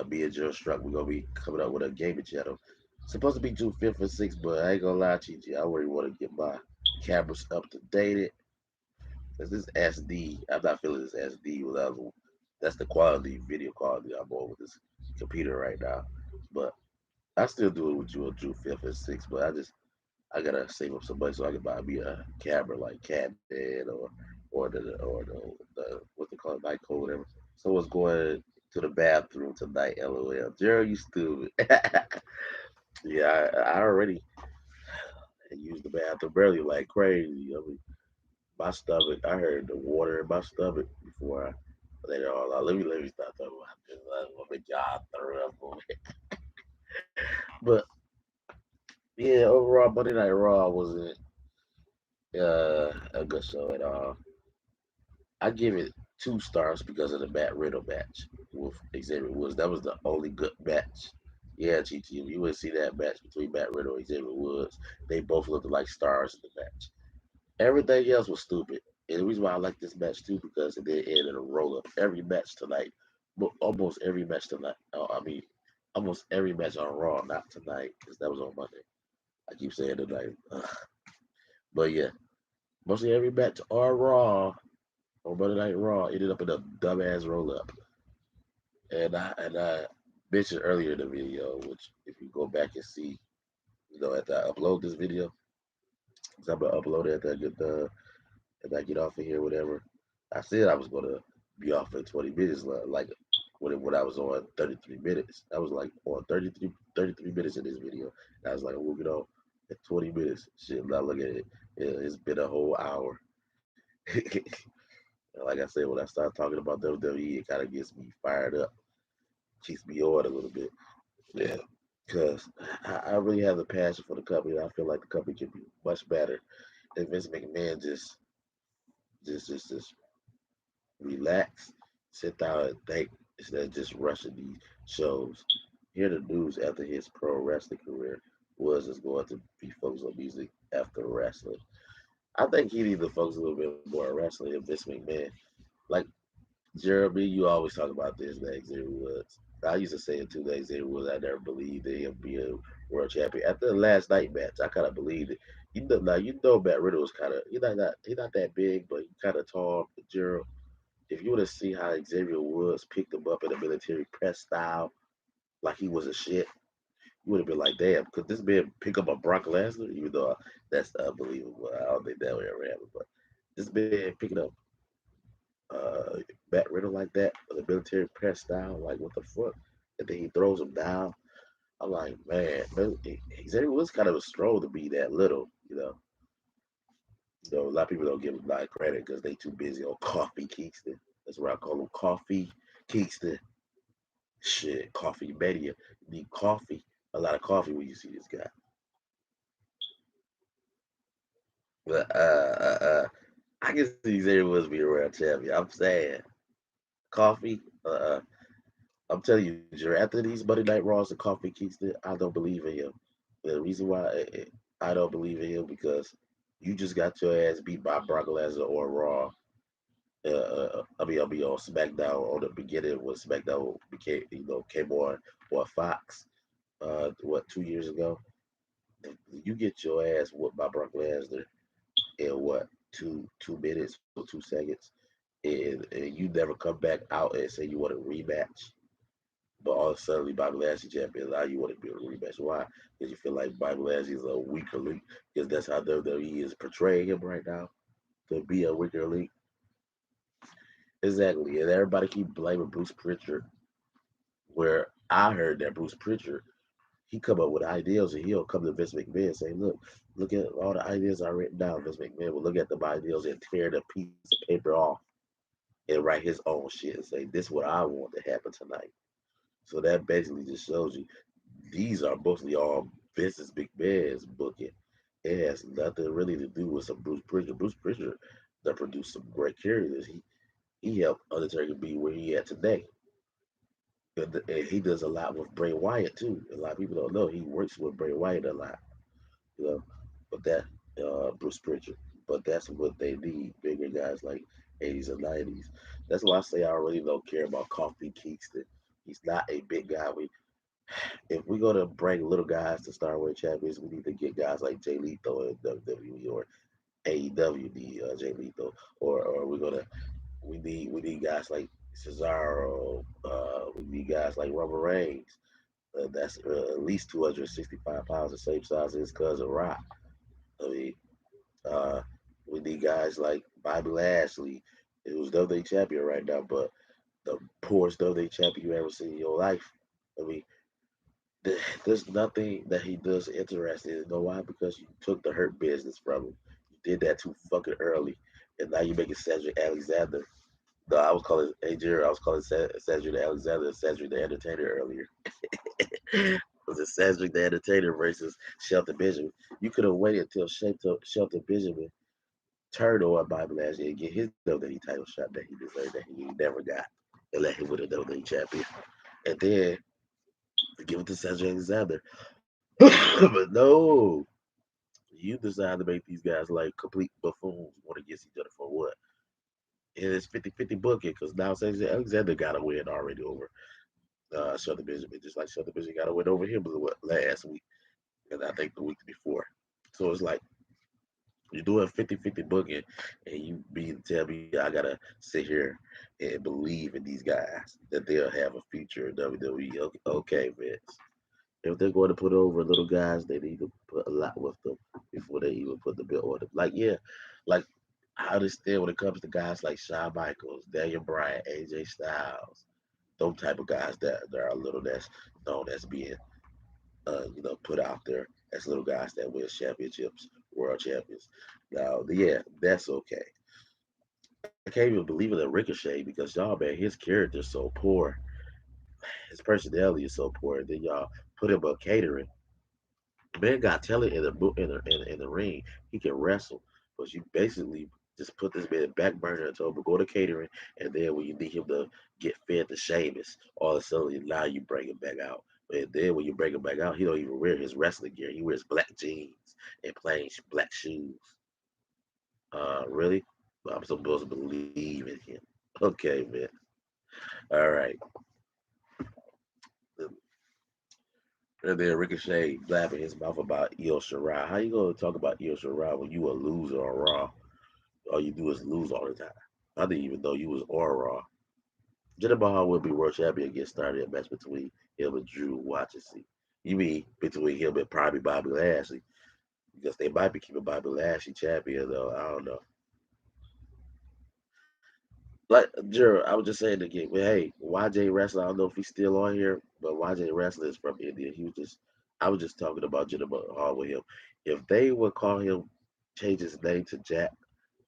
Me and Joe Struck, we're gonna be coming up with a gaming channel. Supposed to be June 5th or 6th, but I ain't gonna lie, GT. I already want to get my cameras up to date. Cause this SD, I'm not feeling this SD without. That's the quality, video quality I'm on with this computer right now. But I still do it with you on June 5th and 6th. But I gotta save up some money so I can buy me a camera like Canon or the what they call it, Nikon, whatever. Someone's going to the bathroom tonight. LOL. Gerald, you stupid. Yeah, I already used the bathroom barely like crazy. I mean, my stomach. I heard the water in my stomach before I let it all out. Let me stop talking about this. Let me y'all throw up on it. But yeah, overall, Monday Night Raw wasn't a good show at all. I give it 2 stars because of the Matt Riddle match with Xavier Woods. That was the only good match. Yeah, GT, you would see that match between Matt Riddle and Xavier Woods. They both looked like stars in the match. Everything else was stupid. And the reason why I like this match too because it did end in a roll up. Every match tonight, almost every match tonight. I mean, almost every match on Raw, not tonight because that was on Monday. I keep saying tonight, but yeah, mostly every match on Raw on Monday Night Raw ended up in a dumbass roll up. And I mentioned earlier in the video, which if you go back and see, after I upload this video, 'cause I'm gonna upload it after I get off of here, whatever. I said I was gonna be off in 20 minutes, like when I was on 33 minutes. I was like on 33 minutes in this video. And I was like, we'll get off at 20 minutes. Shit, now look at it. It's been a whole hour. Like I said, when I start talking about WWE, it kind of gets me fired up, keeps me on a little bit. Yeah, because I really have the passion for the company. I feel like the company can be much better if Vince McMahon just relax, sit down and think instead of just rushing these shows. Hear the news after his pro wrestling career was just going to be focused on music after wrestling. I think he needs to focus a little bit more on wrestling than Vince McMahon. Like Jeremy, you always talk about this, that Xavier Woods. I used to say it too, that Xavier Woods. I never believed that he'd be a world champion. After the last night match, I kind of believed it. Now you know Matt Riddle was kind of he's not that big, but he kind of tall. Gerald, if you would have seen how Xavier Woods picked him up in a military press style, like he was a shit, you would have been like, damn, could this man pick up a Brock Lesnar? Even though that's unbelievable. I don't think that would ever happen. But this man picking up uh, Matt Riddle like that with a military press style, like what the fuck? And then he throws him down. I'm like, man, Xavier Woods kind of a stroll to be that little, you know. So a lot of people don't give him a lot of credit because they too busy on Coffee Kingston. That's why I call him Coffee Kingston. Shit, coffee mania. You need coffee, a lot of coffee when you see this guy. But I can see Xavier Woods being around champion. I'm saying coffee. I'm telling you, Jerry, after these Monday Night Raws and Coffee Kingston, I don't believe in him. The reason why I don't believe in him because you just got your ass beat by Brock Lesnar or Raw. I'll be on SmackDown on the beginning when SmackDown came on Fox. What 2 years ago? You get your ass whooped by Brock Lesnar in what 2 minutes or 2 seconds, and you never come back out and say you want a rematch. But all of a sudden, Bobby Lashley champion, now you want to be a rematch. Why? Because you feel like Bobby Lashley is a weaker link. Because that's how WWE is portraying him right now to be a weaker link. Exactly. And everybody keep blaming Bruce Pritchard. Where I heard that Bruce Pritchard, he come up with ideas and he'll come to Vince McMahon and say, look at all the ideas I written down. Vince McMahon will look at the ideas and tear the piece of paper off and write his own shit and say, this is what I want to happen tonight. So that basically just shows you these are mostly all Vince's McMahon's booking. It has nothing really to do with some Bruce Pritchard. Bruce Pritchard that produced some great characters. He helped Undertaker be where he at today. And he does a lot with Bray Wyatt too. A lot of people don't know he works with Bray Wyatt a lot. You know, but that Bruce Pritchard. But that's what they need. Bigger guys like 80s and 90s. That's why I say I really don't care about Kofi Kingston. He's not a big guy. If we're gonna bring little guys to Star Wars champions, we need to get guys like Jay Lethal in WWE or AEW need Jay Lethal, or we need guys like Cesaro. We need guys like Roman Reigns. That's at least 265 pounds, the same size as his cousin Rock. I mean, uh, we need guys like Bobby Lashley, who's WWE champion right now, but the poorest WWE champion you ever seen in your life. I mean, there's nothing that he does interesting. You know why? Because you took the hurt business from him. You did that too fucking early, and now you make it Cedric Alexander. No, I was calling Jared. I was calling Cedric Alexander and Cedric the Entertainer earlier. Was it Cedric the Entertainer versus Shelton Benjamin? You could have waited until Shelton Benjamin turned on Bobby Lashley and get his WWE title shot that he deserved that he never got, and let him win a WWE champion. And then give it to Cedric Alexander. But no, you decide to make these guys like complete buffoons going against each other for what? And it's 50-50 booking because now Cedric Alexander got a win already over Shelton Benjamin, just like Shelton Benjamin got a win over him last week, and I think the week before. So it's like you're doing 50-50 booking, and you mean to tell me I gotta sit here and believe in these guys that they'll have a future in WWE. Okay, okay, Vince. If they're going to put over little guys, they need to put a lot with them before they even put the belt on them. Like, yeah, like I understand when it comes to guys like Shawn Michaels, Daniel Bryan, AJ Styles, those type of guys that are a little less known as being put out there as little guys that win championships, world champions. Now, yeah, that's okay. I can't even believe it in Ricochet because y'all, man, his character's so poor. His personality is so poor. Then y'all put him on catering. Man got talent in the ring. He can wrestle, but you basically just put this man back burner and told him go to catering, and then when you need him to get fed to Sheamus, all of a sudden now you bring him back out. And then when you bring him back out, he don't even wear his wrestling gear. He wears black jeans and plain black shoes. Really? I'm supposed to believe in him. Okay, man. All right. And then Ricochet blabbing his mouth about Io Shirai. How you gonna talk about Io Shirai when you a loser on Raw? All you do is lose all the time. I didn't even know you was on Raw. Jinder Mahal will be world champion against starting a match between him and Drew. Watch and see. You mean between him and probably Bobby Lashley? Because they might be keeping Bobby Lashley champion though. I don't know. Like Jared, I was just saying again, but hey, YJ Wrestler, I don't know if he's still on here, but YJ Wrestler is from India. I was just talking about Jinder Mahal with him. If they would call him, change his name to Jack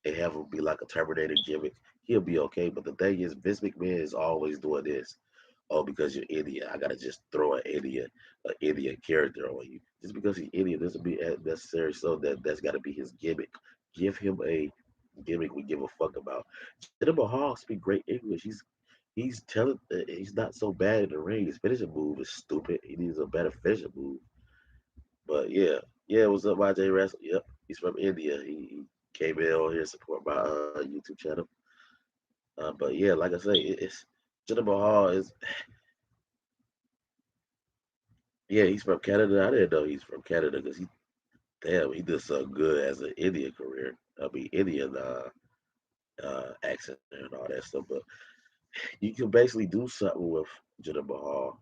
and have him be like a Terminator gimmick, he'll be okay. But the thing is, Vince McMahon is always doing this. Oh, because you're Indian, I gotta just throw an Indian character on you. Just because he's Indian doesn't be necessary. So that's gotta be his gimmick. Give him a gimmick we give a fuck about. Jinder Mahal speak great English. He's not so bad in the ring. His finishing move is stupid. He needs a better finishing move. But yeah, what's up, YJ Wrestler? Yep, he's from India. He came in on here to support my YouTube channel. But yeah, like I say, it's Jinder Mahal is yeah, he's from Canada. I didn't know he's from Canada because he did so good as an Indian career. I mean Indian accent and all that stuff. But you can basically do something with Jinder Mahal,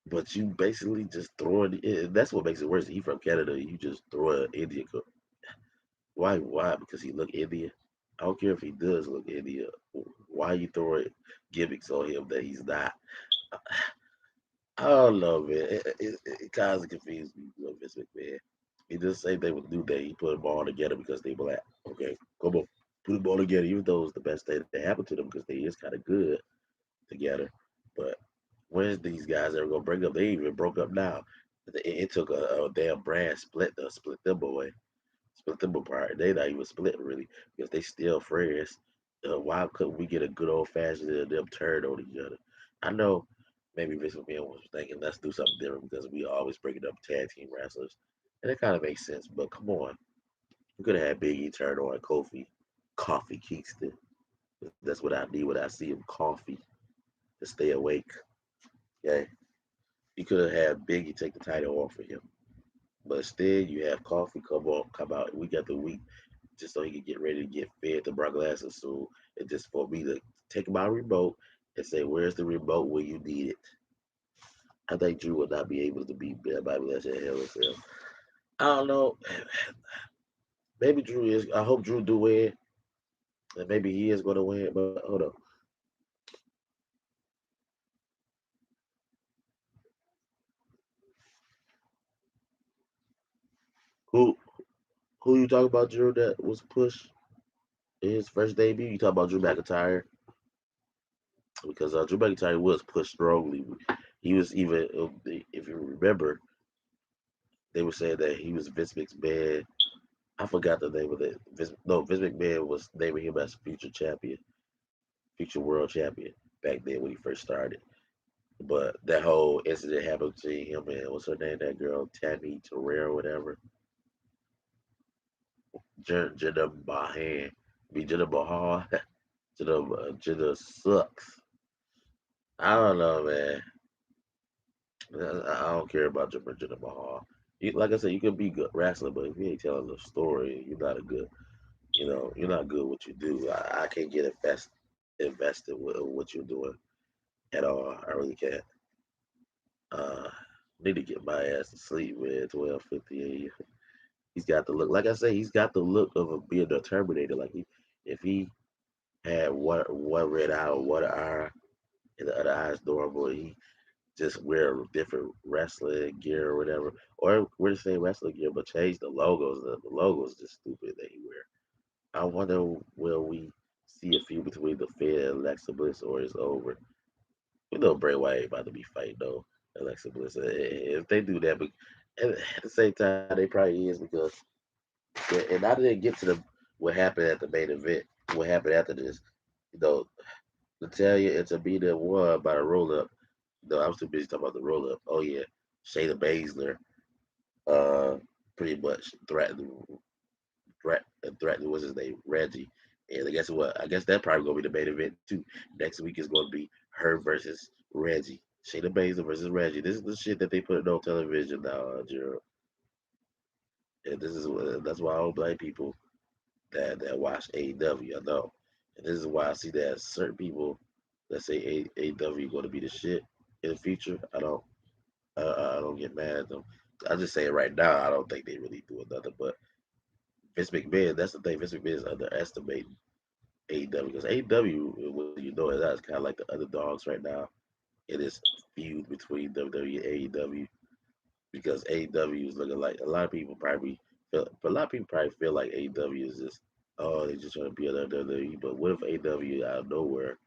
but you basically just throw it. That's what makes it worse. He from Canada. You just throw an Indian. Why? Why? Because he look Indian. I don't care if he does look Indian. Why you throwing gimmicks on him that he's not? I don't know, man. It kind of confused me with Vince McMahon. He does the same thing with New Day. He put them all together because they black. Okay, come on, put them all together. Even though it's the best thing that happened to them because they is kind of good together. But when's these guys ever gonna break up? They even broke up now. It took a damn brand split to split them away. Split them apart. They not even split really because they still friends. Why couldn't we get a good old fashioned them turn on each other? I know maybe Vince McMahon was thinking let's do something different because we always breaking up tag team wrestlers, and it kind of makes sense. But come on, we could have had Big E turn on Coffee Kingston. That's what I need when I see him, coffee to stay awake. Okay, you could have had Biggie take the title off of him, but instead you have Coffee come out week after week just so he could get ready to get fed to Brock Lesnar soon, and just for me to take my remote and say, "Where's the remote when you need it?" I think Drew would not be able to beat Bobby Lesnar in Hell in a Cell. I don't know. Maybe Drew is. I hope Drew do win, and maybe he is going to win. But hold on, who who you talking about, Drew? That was pushed in his first debut. You talking about Drew McIntyre because Drew McIntyre was pushed strongly. He was even, if you remember, they were saying that he was Vince McMahon. I forgot the name of it. Vince McMahon was naming him as future champion, future world champion back then when he first started. But that whole incident happened between him and what's her name? That girl, Tammy Terrell, whatever. Jinder Mahal. Be Jinder Mahal. Jinder sucks. I don't know, man. I don't care about Jinder Mahal. Like I said, you can be good wrestler, but if you ain't telling the story, you're not a good. You're not good what you do. I can't get invested with what you're doing at all. I really can't. Uh, need to get my ass to sleep, man. 12:58. He's got the look. Like I say, he's got the look of being a Terminator. Like If he had one red eye or one eye and the other eye is normal, he just wear different wrestling gear or whatever, or wear the same wrestling gear but change the logos. The logos just stupid that he wear. I wonder will we see a feud between the Fed and Alexa Bliss or it's over. We know Bray Wyatt ain't about to be fighting though. Alexa Bliss. If they do that, but at the same time, they probably is because. And I didn't get to the what happened at the main event. What happened after this? You know, Natalia and Tamina won by the roll up. No, I was too busy talking about the roll up. Oh yeah, Shayna Baszler, uh, pretty much threatened what's his name, Reggie. And I guess what? I guess that probably gonna be the main event too. Next week is gonna be her versus Reggie. Shayna Baszler versus Reggie. This is the shit that they put on television now, Gerald. And that's why I don't blame people that watch AEW. I know, and this is why I see that certain people that say AEW going to be the shit in the future. I don't get mad at them. I just say it right now. I don't think they really do nothing. But Vince McMahon, that's the thing. Vince McMahon is underestimating AEW because AEW, what you know, is that's kind of like the underdogs right now. It is feud between WWE and AEW because AEW is looking like a lot of people probably feel, but a lot of people probably feel like AEW is just oh they just trying to be another WWE. But what if AEW out of nowhere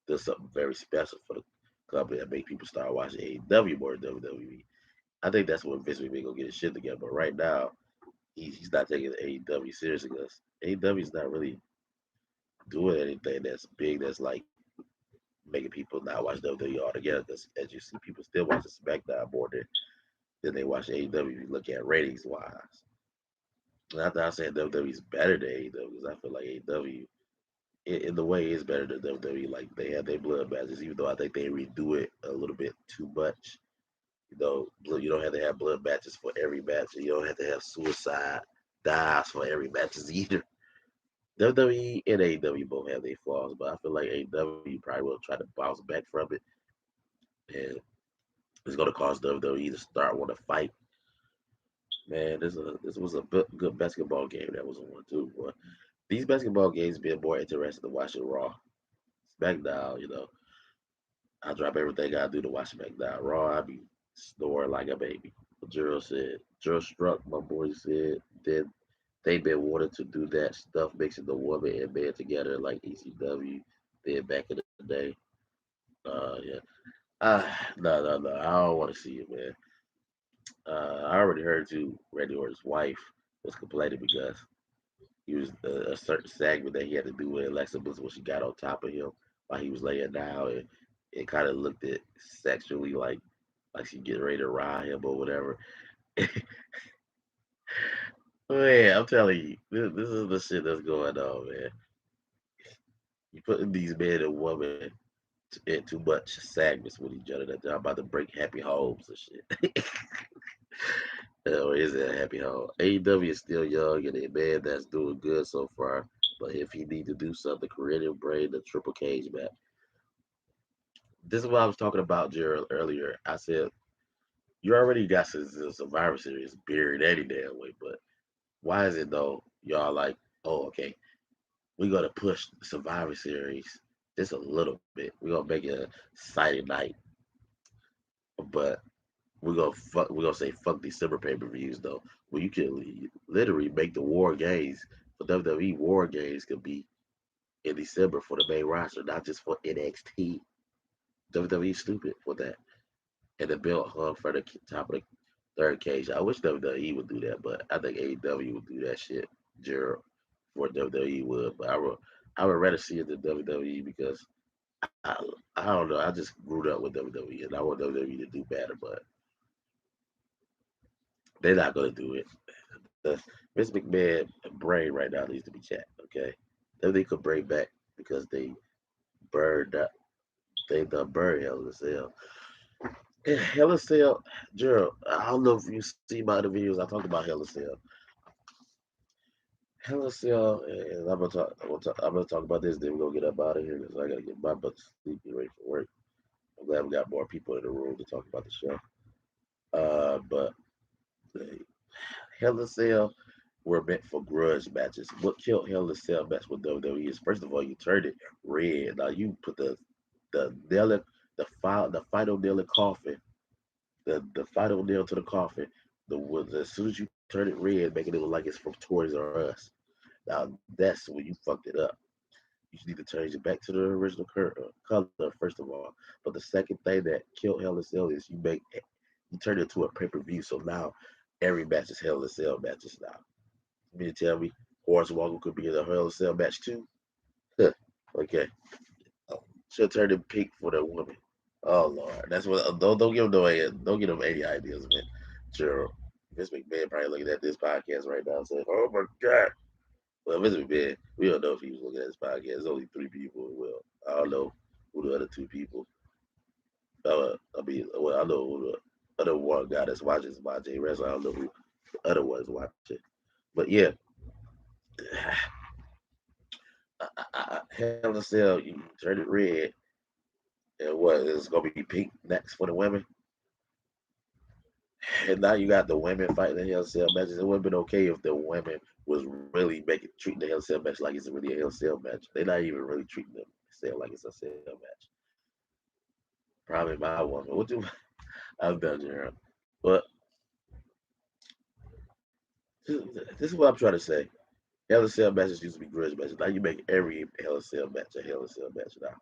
does something very special for the company that make people start watching AEW more than WWE? I think that's when Vince McMahon gonna get his shit together. But right now he's not taking AEW seriously because AEW is not really doing anything that's big that's like making people not watch WWE altogether. Because as you see, people still watch the SmackDown more than they watch AEW. If you look at ratings wise. Not that I'm saying WWE is better than AEW because I feel like AEW in the way is better than WWE. Like they have their blood matches, even though I think they redo it a little bit too much. You don't have to have blood matches for every match. And you don't have to have suicide dives for every matches either. WWE and AEW both have their flaws, but I feel like AEW probably will try to bounce back from it, and it's going to cause WWE to start want to fight. Man, this was a good basketball game that was on too. Boy. These basketball games been more interesting than watching Raw. SmackDown, I drop everything I do to watch SmackDown. Raw, I be snoring like a baby. Gerald said, Gerald Struck, my boy said, then they been wanting to do that stuff, mixing the woman and man together like ECW did back in the day. Yeah. No. I don't want to see it, man. I already heard you, Randy Orton's wife was complaining because he was a certain segment that he had to do with Alexa Bliss when she got on top of him while he was laying down, and it kind of looked at sexually like she getting ready to ride him or whatever. Man, I'm telling you, this is the shit that's going on, man. You putting these men and women in too much segments with each other that they're about to break happy homes and shit. Or is it a happy home? AEW is still young and a man that's doing good so far. But if he need to do something creative, bring the Triple Cage back. This is what I was talking about, Gerald, earlier. I said you already got the Survivor Series buried any damn way, but why is it though? Y'all like, oh, okay, we're gonna push the Survivor Series just a little bit. We're gonna make it a Saturday night, but we're gonna say fuck December pay-per-views though. Well, you can literally make the War Games for WWE. War Games could be in December for the main roster, not just for NXT. WWE stupid for that, and the belt hung for the top of the third cage. I wish WWE would do that, but I think AEW would do that shit. Gerald for WWE would, but I would rather see it than WWE because I, I don't know. I just grew up with WWE and I want WWE to do better, but they're not gonna do it. The Vince McMahon brain right now needs to be checked. Okay, then they could bring back because they burned up. They done burned Hell in a Cell. And Hell in a Cell, Gerald. I don't know if you see my other videos. I talked about Hell in a Cell. Hell in a Cell, and I'm gonna talk about this. Then we're gonna get up out of here because I gotta get my butt to sleep, get ready for work. I'm glad we got more people in the room to talk about the show. But Hell in a Cell were meant for grudge matches. What killed Hell in a Cell match with WWE is first of all you turned it red. Now you put the nail in- the final nail in coffin, the final nail to the coffin. As soon as you turn it red, making it look like it's from Toys R Us. Now that's when you fucked it up. You need to change it back to the original color first of all. But the second thing that killed Hell in a Cell is you turn it into a pay-per-view. So now every match is Hell in a Cell matches now. You mean to tell me Hornswoggle could be in a Hell in a Cell match too? Huh. Okay. Oh, she'll turn it pink for the woman. Oh Lord, that's what. Don't give him don't give him any ideas, man. Gerald, Vince McMahon probably looking at this podcast right now, saying, "Oh my God." Well, Vince McMahon, we don't know if he was looking at this podcast. There's only three people. Well, I don't know who the other two people. Well, I know who the other one guy that's watching is watching wrestling. I don't know who the other one is watching. But yeah, Hell in a Cell, you turn it red, and what is gonna be pink next for the women? And now you got the women fighting in Hell in a Cell matches. It would have been okay if the women was really making treating the Hell in a Cell match like it's really a Hell in a Cell match. They're not even really treating the Cell like it's a Cell match. Probably my woman. What you? I'm done, Gerald. But this is what I'm trying to say. Hell in a Cell matches used to be grudge matches. Now you make every Hell in a Cell match a Hell in a Cell match now.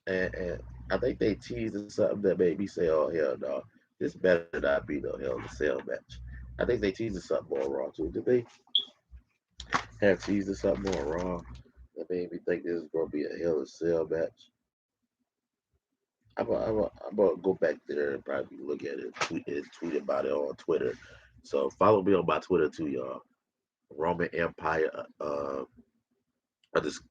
And I think they teased something that made me say, "Oh hell no, this better not be no Hell in a Cell match." I think they teased something more raw too. Did they have teased something more raw that made me think this is gonna be a Hell in a Cell match? I'm gonna go back there and probably look at it, tweet about it on Twitter. So follow me on my Twitter too, y'all. Roman Empire, unders-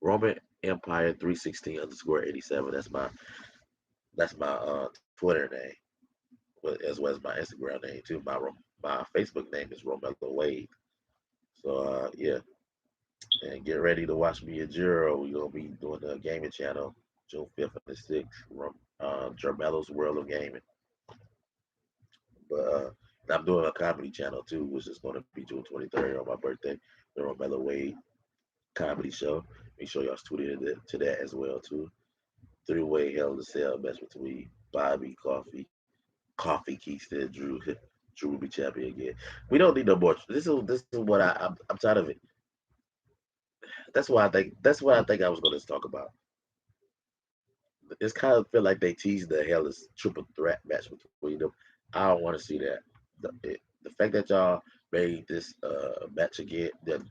Roman Empire 316 underscore 87. That's my Twitter name, as well as my Instagram name too. My Facebook name is Romello Wade. So yeah, and get ready to watch me and Jiro. We're gonna be doing the gaming channel June 5th and the 6th from Jermelo's World of Gaming. But I'm doing a comedy channel too, which is gonna be June 23rd on my birthday. The Romello Wade comedy show. Make sure y'all tune in to that as well too. Three-way Hell in a Cell match between Bobby, Coffee Kingston, Drew. Drew will be champion again. We don't need no more. This is what I'm tired of it. That's what I think I was going to talk about. It's kind of feel like they teased the hell is triple threat match between them. I don't want to see that. The fact that y'all made this match again, the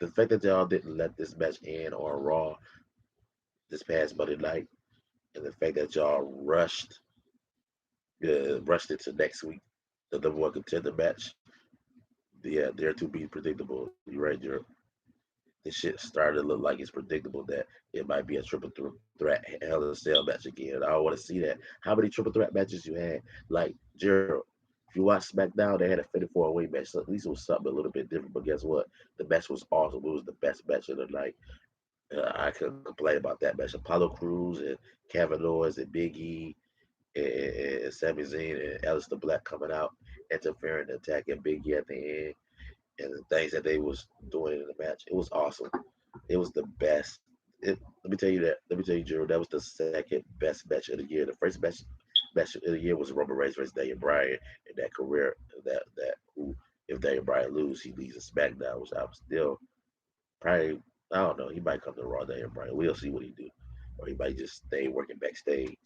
fact that y'all didn't let this match end on Raw this past Monday night, and the fact that y'all rushed it to next week, the number one contender match. Yeah, they're to be predictable. You're right, Jared. This shit started to look like it's predictable that it might be a threat Hell in a Cell match again. I don't want to see that. How many triple threat matches you had? Like Gerald, if you watch SmackDown, they had a 54 away match. So at least it was something a little bit different. But guess what? The match was awesome. It was the best match of the night. I couldn't complain about that match. Apollo Crews and Kevin Owens and Big E and Sami Zayn and Aleister Black coming out, interfering and attacking Big E at the end, and the things that they was doing in the match. It was awesome. It was the best. Let me tell you that. Let me tell you, Drew, that was the second best match of the year. The first match of the year was Roman Reigns versus Daniel Bryan in that career. That who, if Daniel Bryan lose, he leaves a SmackDown, which I'm still probably. I don't know. He might come to Raw. Daniel Bryan. We'll see what he do, or he might just stay working backstage.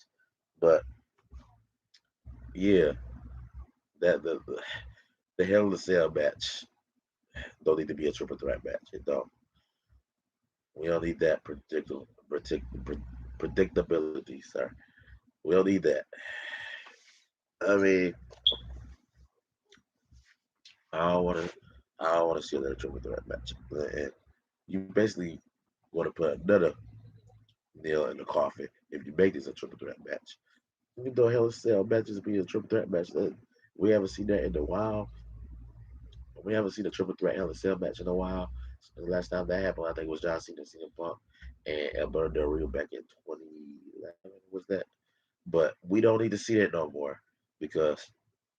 But yeah, that the Hell in a Cell match don't need to be a triple threat match. It don't. We don't need that predictability, sir. We don't need that. I mean, I don't want to. I don't want to see another triple threat match. And you basically want to put another nail in the coffin if you make this a triple threat match. Even though Hell in a Cell matches be a triple threat match, we haven't seen that in a while. We haven't seen a triple threat Hell in a Cell match in a while. So the last time that happened, I think it was John Cena, CM Punk, and Alberto Del Rio back in 2011. Was that? But we don't need to see that no more because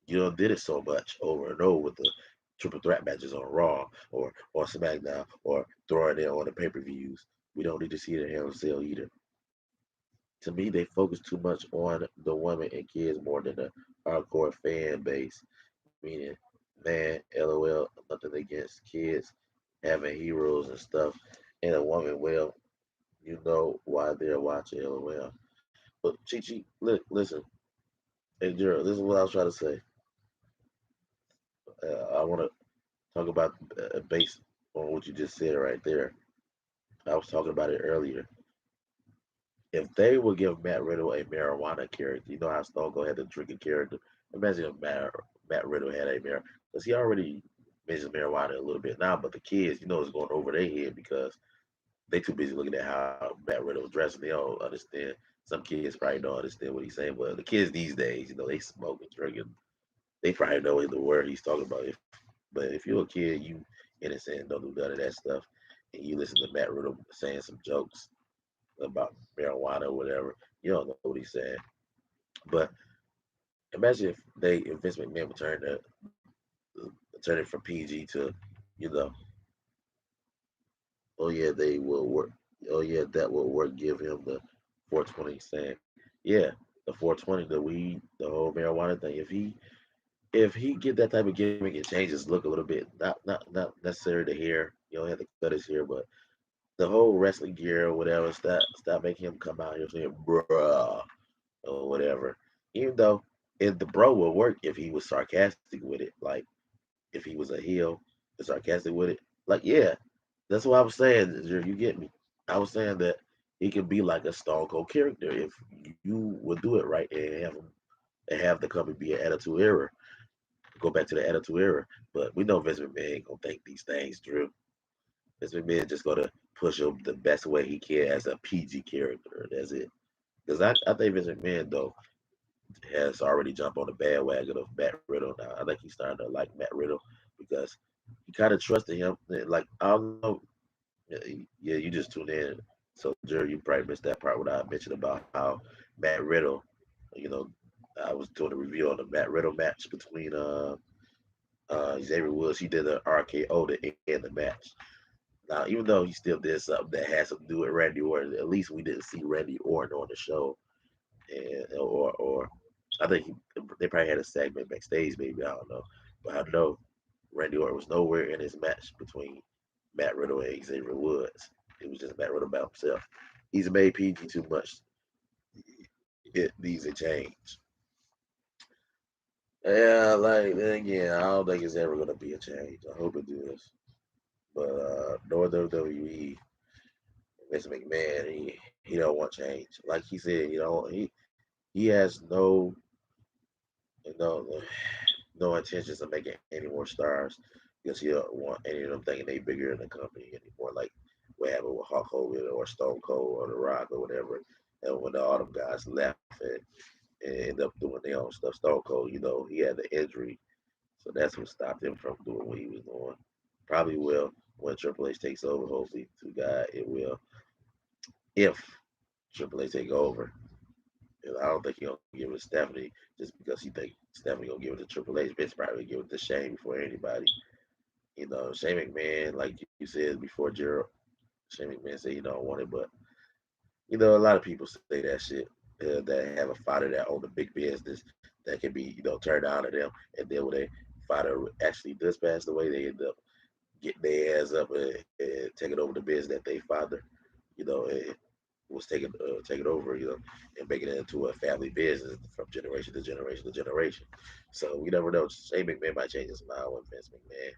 you know did it so much over and over with the triple threat matches on Raw or on SmackDown or throwing it on the pay-per-views. We don't need to see it in Hell in a Cell either. To me, they focus too much on the women and kids more than the hardcore fan base. Meaning, man, LOL, nothing against kids having heroes and stuff, and a woman, well, you know why they're watching LOL. But Chi Chi, look, listen, hey Gerald, this is what I was trying to say. I want to talk about based on what you just said right there. I was talking about it earlier. If they would give Matt Riddle a marijuana character, you know how Stone Cold had the drinking character. Imagine if Matt Riddle had a marijuana, because he already mentions marijuana a little bit now, but the kids, is going over their head because they too busy looking at how Matt Riddle was dressing. They don't understand. Some kids probably don't understand what he's saying, but the kids these days, they smoke and drinking. They probably know the word he's talking about. But if you're a kid, you innocent and don't do none of that stuff, and you listen to Matt Riddle saying some jokes about marijuana or whatever, you don't know what he's saying. But imagine if Vince McMahon would turn it from PG to, you know, oh yeah, they will work. Oh yeah, that will work. Give him the 420 saying, yeah, the 420, the weed, the whole marijuana thing. If he get that type of gimmick and change his look a little bit, not necessarily the hair. You don't have to cut his hair, but the whole wrestling gear or whatever. Stop making him come out here saying bruh or whatever. Even though the bro would work if he was sarcastic with it, like if he was a heel and sarcastic with it. Like yeah, that's what I was saying. You get me? I was saying that he could be like a Stone Cold character if you would do it right and have the company be an attitude era. Go back to the attitude era. But we know Vince McMahon ain't gonna think these things, Drew. Vince McMahon just gonna push him the best way he can as a PG character. That's it. Because I think Vince McMahon though has already jumped on the bandwagon of Matt Riddle now. I think he's starting to like Matt Riddle because he kind of trusted him. Like I don't know, yeah, you just tuned in. So Jerry, you probably missed that part when I mentioned about how Matt Riddle, you know, I was doing a review on the Matt Riddle match between Xavier Woods. He did an RKO to end the match. Now, even though he still did something that has something to do with Randy Orton, at least we didn't see Randy Orton on the show, and or I think they probably had a segment backstage, maybe I don't know, but I know Randy Orton was nowhere in his match between Matt Riddle and Xavier Woods. It was just Matt Riddle by himself. He's made PG too much. It needs a change. Yeah, like then again, I don't think it's ever gonna be a change. I hope it does. But nor WWE, Vince McMahon, he don't want change. Like he said, he has you know no intentions of making any more stars because he don't want any of them thinking they bigger than the company anymore. Like what happened with Hulk Hogan or Stone Cold or The Rock or whatever. And when all them guys left and end up doing their own stuff, Stone Cold, he had the injury, so that's what stopped him from doing what he was doing. Probably will when Triple H takes over. Hopefully, to God, it will. If Triple H take over, and I don't think he'll give it to Stephanie just because he think Stephanie gonna give it to Triple H. Vince probably give it to Shane before anybody. Shane McMahon, like you said before, Gerald. Shane McMahon said he don't want it, but a lot of people say that shit. That have a fighter that own a big business that can be, turned down to them, and then when they fighter actually does pass away, they end up getting their ass up and taking over the business that they father, and was taking over, and making it into a family business from generation to generation to generation. So we never know. Shane McMahon might change his mind when Vince McMahon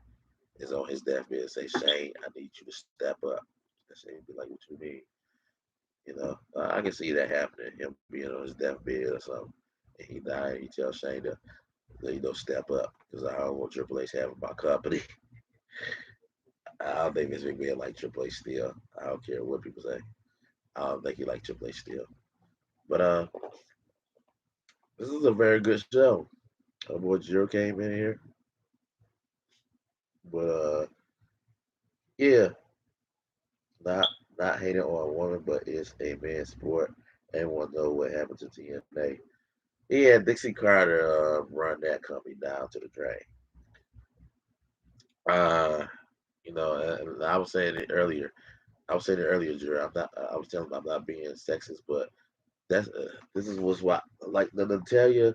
is on his deathbed and say, Shane, I need you to step up. And Shane be like, what you mean? I can see that happening. Him being on his deathbed or something, and he died. He tells Shane to, step up because I don't want Triple H having my company. I don't think Vince McMahon like Triple H still. I don't care what people say. I don't think he like Triple H still. But this is a very good show. Boy Jiro came in here, but yeah, not not hating on a woman, but it's a man's sport. Everyone know what happened to TNA. Yeah, Dixie Carter run that company down to the drain. Uh, and I was saying it earlier. I was saying it earlier, Jerry. I'm not. I was telling him I'm not being sexist, but this is what's why like the Natalia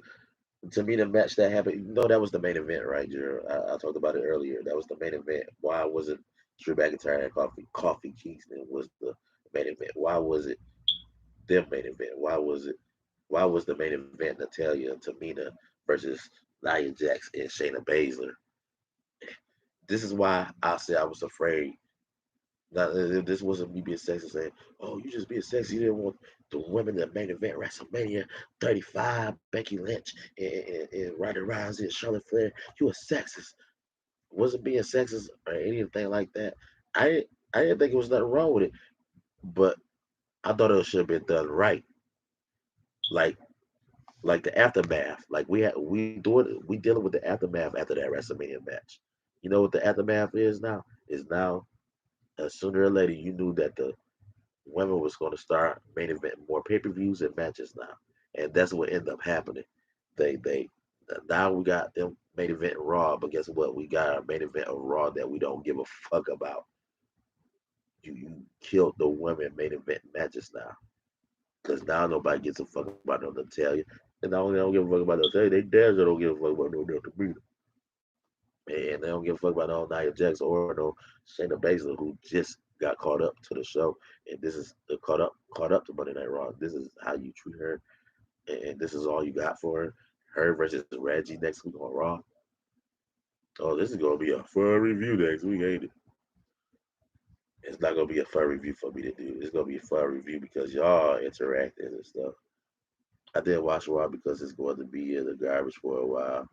to me the match that happened. That was the main event, right, Jerry? I talked about it earlier. That was the main event. Why wasn't Drew McIntyre and Coffee Kingston was the main event? Why was it their main event? Why was the main event Natalia and Tamina versus Nia Jax and Shayna Baszler? This is why I said I was afraid. Now, this wasn't me being sexist saying, "Oh, you just being sexy. You didn't want the women that main event WrestleMania 35, Becky Lynch and Ronda Rousey and Charlotte Flair. You a sexist." Wasn't being sexist or anything like that. I didn't think it was nothing wrong with it, but I thought it should have been done right. Like like the aftermath. Like we dealing with the aftermath after that WrestleMania match. You know what the aftermath is now? Is now sooner or later you knew that the women was going to start main event more pay-per-views and matches now, and that's what ended up happening. They now we got them main event Raw, but guess what? We got a main event of Raw that we don't give a fuck about. You killed the women main event matches now, because now nobody gives a fuck about no Natalia, and not only they don't give a fuck about Natalia, they damn sure don't give a fuck about no Delta Beater, and they don't give a fuck about no Nia Jax or no Shayna Baszler who just got caught up to the show, and this is caught up to Monday Night Raw. This is how you treat her, and this is all you got for her. Her versus Reggie next week on Raw. Oh, this is gonna be a fun review next week, ain't it? It's not gonna be a fun review for me to do. It's gonna be a fun review because y'all interacting and stuff. I did watch Raw because it's going to be in the garbage for a while.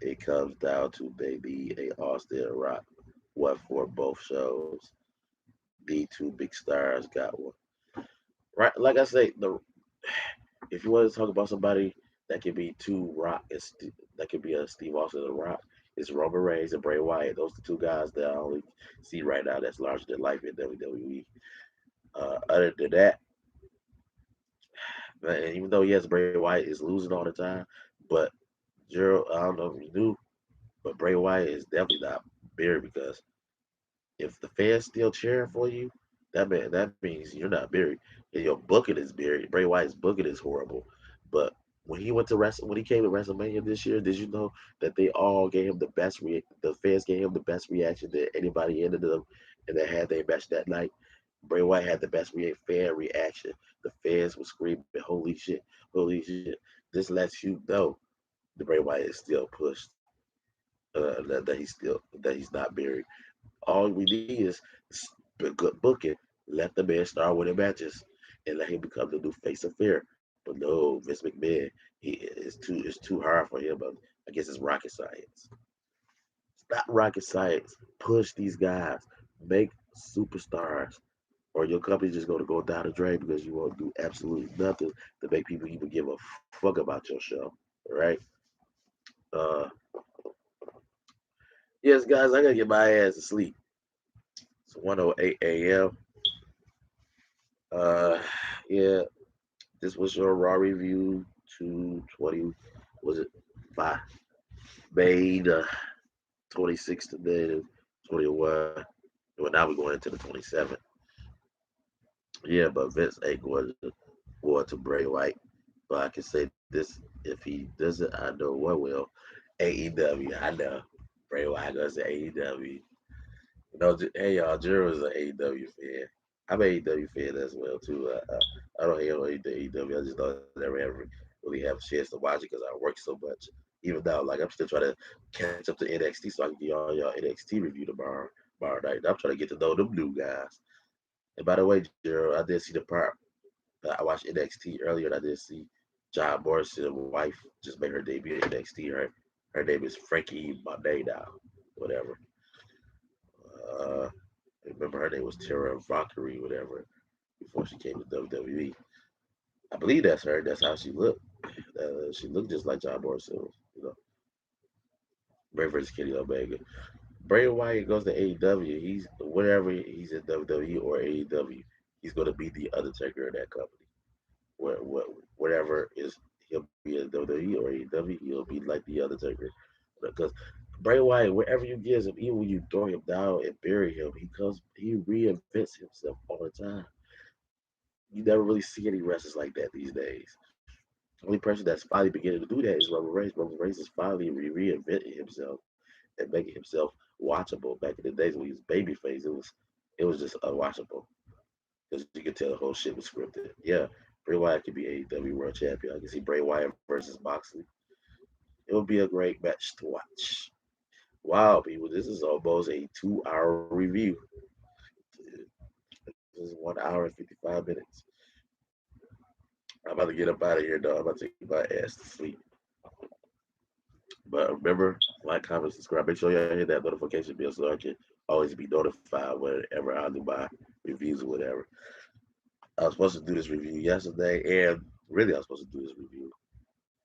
It comes down to they need a Austin Rock, one for both shows. The two big stars got one. Right, like I say, the if you want to talk about somebody that could be two Rock, that could be a Steve Austin and a Rock, it's Roman Reigns and Bray Wyatt. Those are the two guys that I only see right now that's larger than life in WWE. Other than that, man, and even though yes, Bray Wyatt is losing all the time, but Gerald, I don't know if you knew, but Bray Wyatt is definitely not buried because if the fans still cheering for you, that means you're not buried. And your booking is buried. Bray Wyatt's booking is horrible. But when he came to WrestleMania this year, did you know that they all gave him the fans gave him the best reaction that anybody ended them and that had their match that night. Bray Wyatt had the best fan reaction. The fans were screaming, "Holy shit, holy shit!" This lets you know the Bray Wyatt is still pushed. That he's not buried. All we need is good booking. Let the man start winning matches and let him become the new face of fear. But no, Vince McMahon, it's too hard for him. But I guess it's rocket science. It's not rocket science. Push these guys. Make superstars. Or your company's just gonna go down the drain because you won't do absolutely nothing to make people even give a fuck about your show. Right? Uh yes, guys, I gotta get my ass to sleep. It's 1:08 a.m. Uh yeah, this was your Raw review 220. Was it 5? May the 26th today, the 21. Well, now we're going into the 27th. Yeah, but Vince ain't going to Bray White. But I can say this: if he doesn't, I know what will. AEW, I know. Bray White goes to AEW. Hey y'all, Jero is an AEW fan. I'm an AEW fan as well too. I don't hate on AEW. I just don't never ever really have a chance to watch it because I work so much. Even though, like, I'm still trying to catch up to NXT so I can get all y'all NXT review tomorrow night. I'm trying to get to know them new guys. And by the way, Gerald, I did see the part. I watched NXT earlier, and I did see John Morrison's wife just made her debut at NXT. Her name is Frankie Monet now, whatever. Uh, remember her name was Tara Valkyrie, whatever, before she came to WWE. I believe that's her. That's how she looked. She looked just like John Morrison, you know. Bray versus Kenny Omega. Bray Wyatt goes to AEW. He's whatever he's in WWE or AEW, he's going to be the Undertaker in that company. Whatever is he'll be in WWE or AEW, he'll be like the Undertaker. Because Bray Wyatt, wherever you get him, even when you throw him down and bury him, he reinvents himself all the time. You never really see any wrestlers like that these days. The only person that's finally beginning to do that is Roman Reigns. Roman Reigns is finally reinventing himself and making himself watchable. Back in the days when he was babyface, it was just unwatchable because you could tell the whole shit was scripted. Yeah, Bray Wyatt could be AEW World Champion. I can see Bray Wyatt versus Moxley. It would be a great match to watch. Wow, people, this is almost a 2 hour review. This is 1 hour and 55 minutes. I'm about to get up out of here, though. I'm about to take my ass to sleep. But remember, like, comment, subscribe. Make sure y'all hit that notification bell so I can always be notified whenever I do my reviews or whatever. I was supposed to do this review yesterday, and really, I was supposed to do this review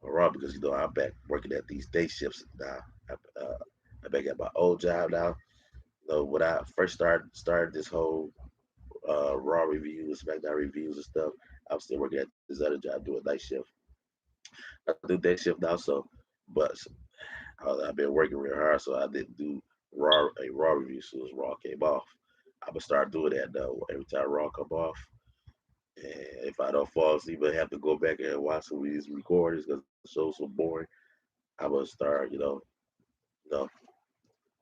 on Raw because I'm back working at these day shifts now. I'm back at my old job now. When I first started this whole Raw reviews, SmackDown reviews and stuff, I'm still working at this other job doing night shift. I do day shift now, but I've been working real hard, so I didn't do Raw review as soon as Raw came off. I'm gonna start doing that though every time Raw come off. And if I don't fall asleep, I have to go back and watch some of these recordings because the show's so boring. I'm gonna start, you know,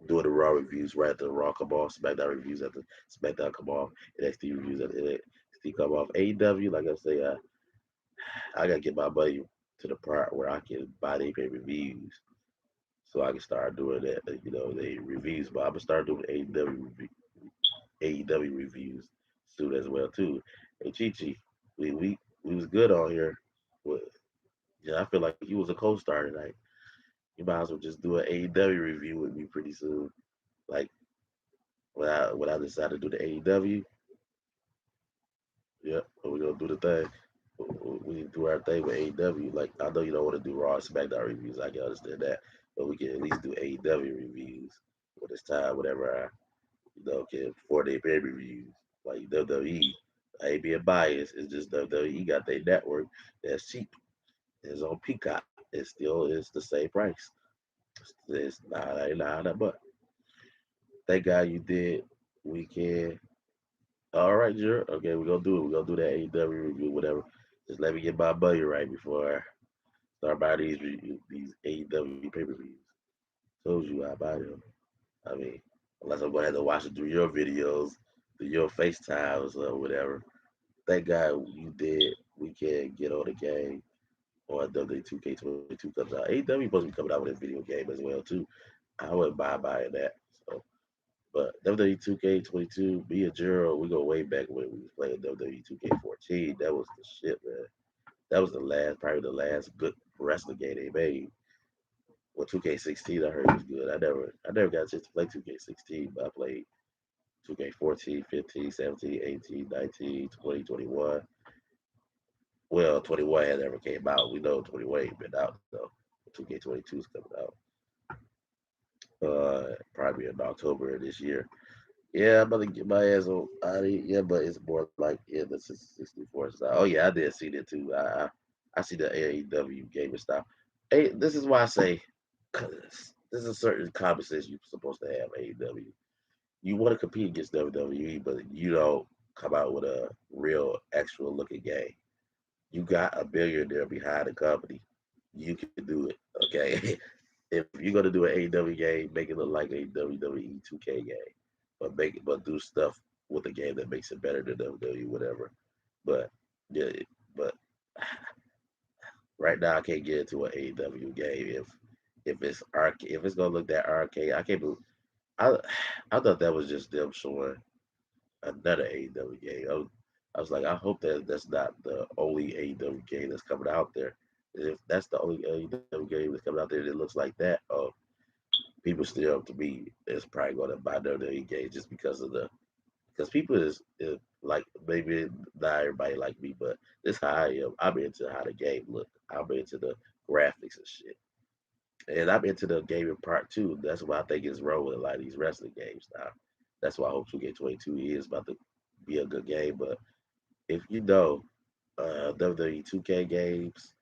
doing the Raw reviews right after Raw come off, SmackDown reviews after SmackDown come off, NXT reviews after NXT come off. AEW, like I say, I gotta get my money to the part where I can buy their pay reviews, so I can start doing that. The reviews, but I'm gonna start doing AEW reviews soon as well too. Hey Chi, we was good on here. Well, yeah, I feel like you was a co-star tonight. You might as well just do an AEW review with me pretty soon. Like when I decide to do the AEW, yeah, we're gonna do the thing. We need to do our thing with AEW. Like I know you don't want to do Raw and SmackDown reviews. I can understand that, but we can at least do AEW reviews when it's time. Whatever can 4 day pay reviews like WWE. I ain't being biased. It's just WWE got their network that's cheap. It's on Peacock. It still is the same price. It's $9.99 a month. Thank God you did weekend. All right, Jer. Okay, we're gonna do it. We're gonna do that AEW review, whatever. Just let me get my buddy right before I start buying these AEW pay per views. Told you I buy them. I mean, unless I'm gonna have to watch it through your videos, through your FaceTimes or whatever. Thank God you did. We can get on the game on WWE 2K22 comes out. AEW supposed to be coming out with a video game as well too. I wouldn't mind buying that. So, but WWE 2K22, me and Gerald, we go way back when we was playing WWE 2K14. That was the shit, man. That was probably the last good wrestling game they made. Well, 2K16 I heard was good. I never got a chance to play 2K16, but I played 2K14, 15, 17, 18, 19, 20, 21. Well, 21 had never came out. We know 21 ain't been out though. 2K22 is coming out. Probably in October of this year. Yeah, I'm about to get my ass on out of here. Yeah, but it's more like the 64 style. Oh yeah, I did see that too. I see the AEW gaming style. Hey, this is why I say, cause there's a certain conversation you're supposed to have AEW. You want to compete against WWE, but you don't come out with a real, actual looking game. You got a billionaire behind the company. You can do it. Okay. If you're gonna do an AEW game, make it look like a WWE 2K game, but do stuff with the game that makes it better than WWE, whatever. But yeah, but right now I can't get into an AEW game if it's gonna look that arcade. I can't believe I I thought that was just them showing another AEW game. I was like, I hope that that's not the only AEW game that's coming out there. If that's the only AEW game that's coming out there that looks like that, people still to me is probably going to buy WWE games just because people is like maybe not everybody like me, but this how I am. I'm into how the game look. I'm into the graphics and shit. And I'm into the gaming part too. That's why I think it's wrong with a lot of these wrestling games now. That's why I hope 2K22 is about to be a good game. But if you know WWE 2K games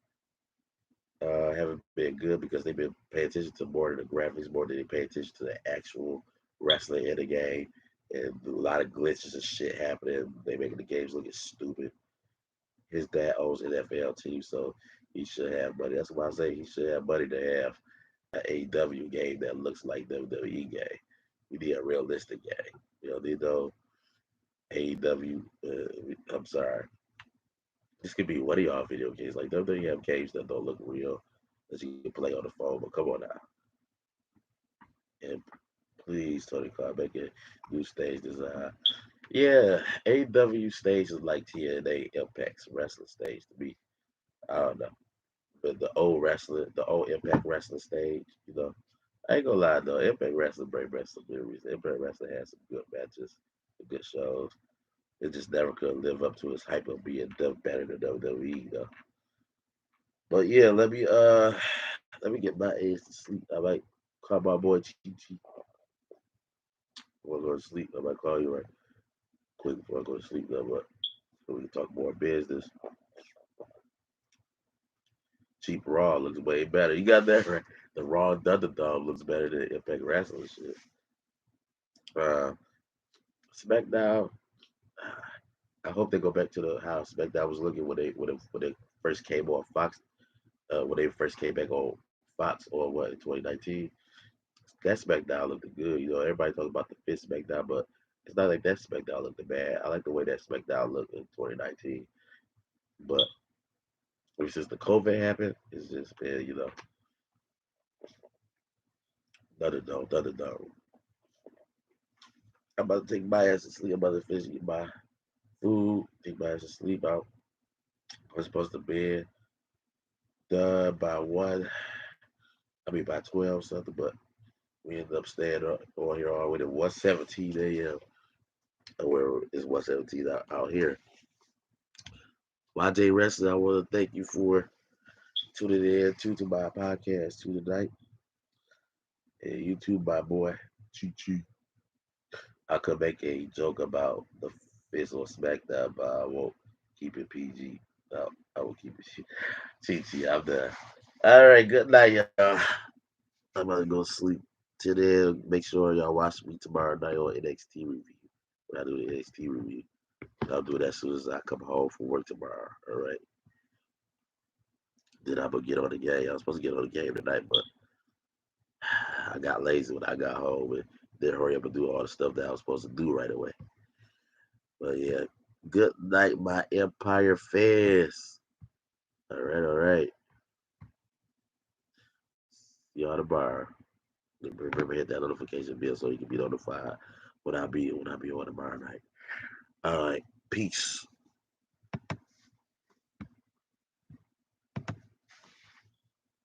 haven't been good because they've been paying attention to more than the graphics, more than they pay attention to the actual wrestling in the game. And a lot of glitches and shit happening. They making the games looking stupid. His dad owns an NFL team, so he should have money. That's why I say he should have money to have an AEW game that looks like WWE game. We need a realistic game. They know AEW. I'm sorry. This could be one of y'all video games. Like WWE have games that don't look real that you can play on the phone. But come on now, and please, Tony Khan, make a new stage design. Yeah, AEW stage is like TNA Impact's wrestling stage to me. I don't know. But the old wrestling, the old Impact wrestling stage. I ain't gonna lie though, Impact Wrestling bring back some memories. Impact Wrestling has some good matches, some good shows. It just never could live up to its hype of being done better than WWE though. But yeah, let me get my ass to sleep. I might call my boy Chi Chi. Before I go to sleep. I might call you right quick before I go to sleep though, but so we can talk more business. Cheap Raw looks way better. You got that right. The Raw Thunderdome looks better than Impact Wrestling shit. Uh, SmackDown. I hope they go back to the how SmackDown was looking when they first came on Fox. When they first came back on Fox or what in 2019. That SmackDown looked good. Everybody talks about the fifth SmackDown, but it's not like that SmackDown looked bad. I like the way that SmackDown looked in 2019. But since the COVID happened, it's just been nothing. I'm about to take my ass to sleep. I'm about to finish eating my food, take my ass to sleep out. I'm supposed to be done by 1, I mean by 12 something, but we ended up staying on here all the way to 1:17 a.m. Where it's 1:17 out here. YJ Wrestling, I want to thank you for tuning in to my podcast tonight. And YouTube, my boy, Chi Chi. I could make a joke about the Fizz on SmackDown, but I won't keep it PG. No, I will keep it Chi Chi. I'm done. All right, good night, y'all. I'm about to go sleep. Till then, make sure y'all watch me tomorrow night on NXT review. When I do the NXT review, I'll do that as soon as I come home from work tomorrow. All right. Then I'm gonna get on the game. I was supposed to get on the game tonight, but I got lazy when I got home and didn't hurry up and do all the stuff that I was supposed to do right away. But yeah, good night, my Empire fans. All right. See y'all tomorrow. Remember hit that notification bell so you can be notified when I be on tomorrow night. All right, peace.